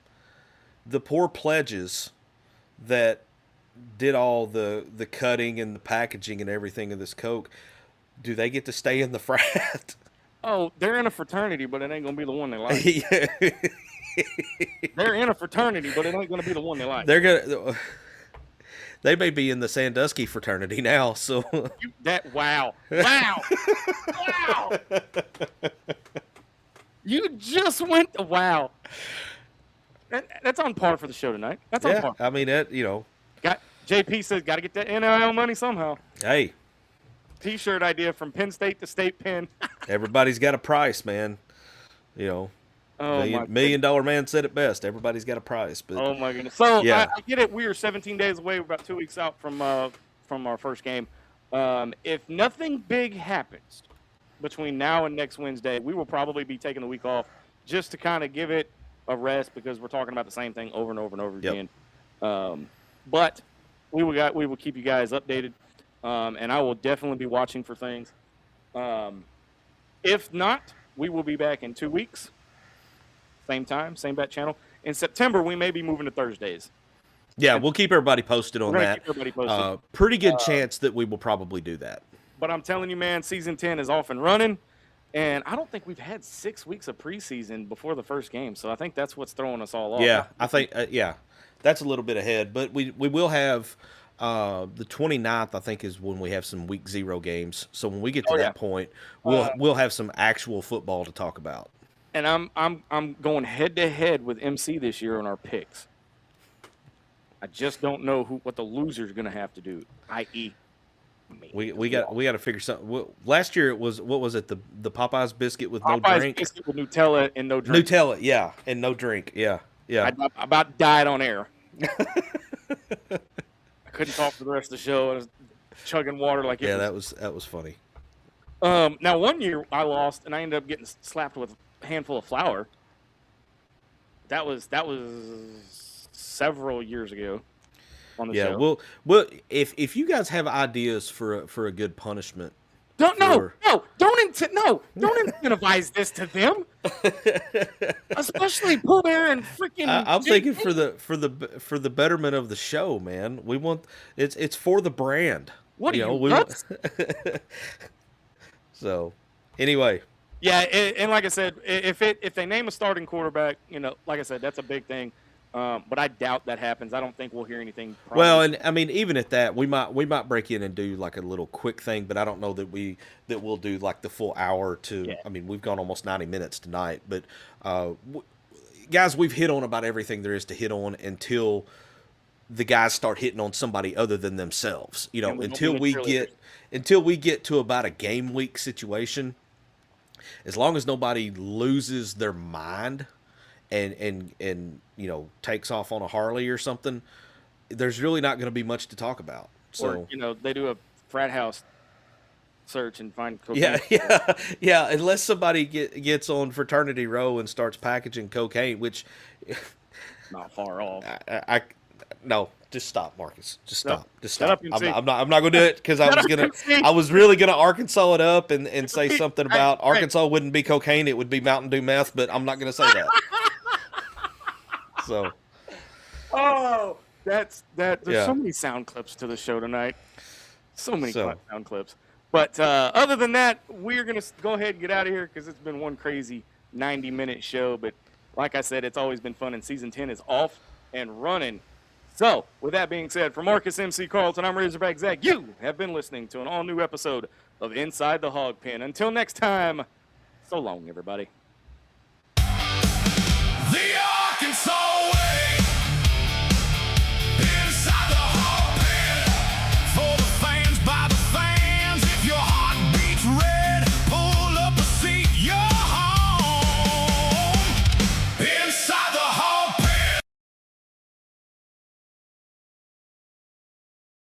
The poor pledges that did all the cutting and the packaging and everything of this Coke, do they get to stay in the frat? Oh, they're in a fraternity, but it ain't going to be the one they like. Yeah. They're in a fraternity, but it ain't going to be the one they like. They may be in the Sandusky fraternity now, so Wow. You just went, wow. That's on par for the show tonight. That's on yeah, par. I mean that, JP says, got to get that NIL money somehow. hey, T-shirt idea from Penn State to State Penn. everybody's got a price, man. Oh, my $1 million man said it best. Everybody's got a price, but Oh my goodness! So Yeah. I get it. We are 17 days away. We're about 2 weeks out from our first game. If nothing big happens between now and next Wednesday, we will probably be taking the week off just to kind of give it a rest because we're talking about the same thing over and over and over Yep. again. But we will keep you guys updated, and I will definitely be watching for things. If not, we will be back in 2 weeks. Same time, same bat channel. In September, we may be moving to Thursdays. yeah, we'll keep everybody posted on We're gonna that. keep everybody posted. Pretty good chance that we will probably do that. But I'm telling you, man, season 10 is off and running. And I don't think we've had 6 weeks of preseason before the first game. So I think that's what's throwing us all off. Yeah, I think that's a little bit ahead, but we will have The 29th, I think, is when we have some week 0 games. So when we get to Oh, yeah. that point, we'll have some actual football to talk about. And I'm going head to head with MC this year on our picks. I just don't know what the loser's going to have to do, i.e. me. We got to figure something. Last year it was, what was it? The Popeyes biscuit with no Popeye's drink. biscuit with Nutella and no drink. Nutella, yeah, and no drink, yeah. I about died on air. I couldn't talk for the rest of the show. I was chugging water like it was. that was funny. Now, one year I lost, and I ended up getting slapped with a handful of flour. That was several years ago on the show. Yeah, well, if you guys have ideas for a good punishment, don't incentivize this to them. Especially Pooh Bear and freaking. I'm thinking for the betterment of the show, man. We want it's for the brand. What you are know, you we nuts? So, anyway. Yeah, and like I said, if they name a starting quarterback, like I said, that's a big thing. But I doubt that happens. I don't think we'll hear anything. Probably. Well, and I mean, even at that, we might break in and do like a little quick thing, but I don't know that we'll do like the full hour to. Yeah. I mean, we've gone almost 90 minutes tonight, but guys, we've hit on about everything there is to hit on until the guys start hitting on somebody other than themselves. Until we get to about a game week situation. As long as nobody loses their mind and takes off on a Harley or something, there's really not going to be much to talk about. So or, they do a frat house search and find cocaine. Yeah. Unless somebody gets on fraternity row and starts packaging cocaine, which not far off. No, just stop, Marcus. Just stop. Just Shut stop. up, MC. I'm not going to do it because I was really gonna Arkansas it up and say something about Arkansas wouldn't be cocaine, it would be Mountain Dew meth, but I'm not going to say that. So. Oh, there's so many sound clips to the show tonight. So many sound clips. But other than that, we're going to go ahead and get out of here because it's been one crazy 90-minute show. But like I said, it's always been fun, and Season 10 is off and running. So, with that being said, for Marcus MC Carlton, I'm Razorback Zach. You have been listening to an all-new episode of Inside the Hawg Pen. Until next time, so long, everybody.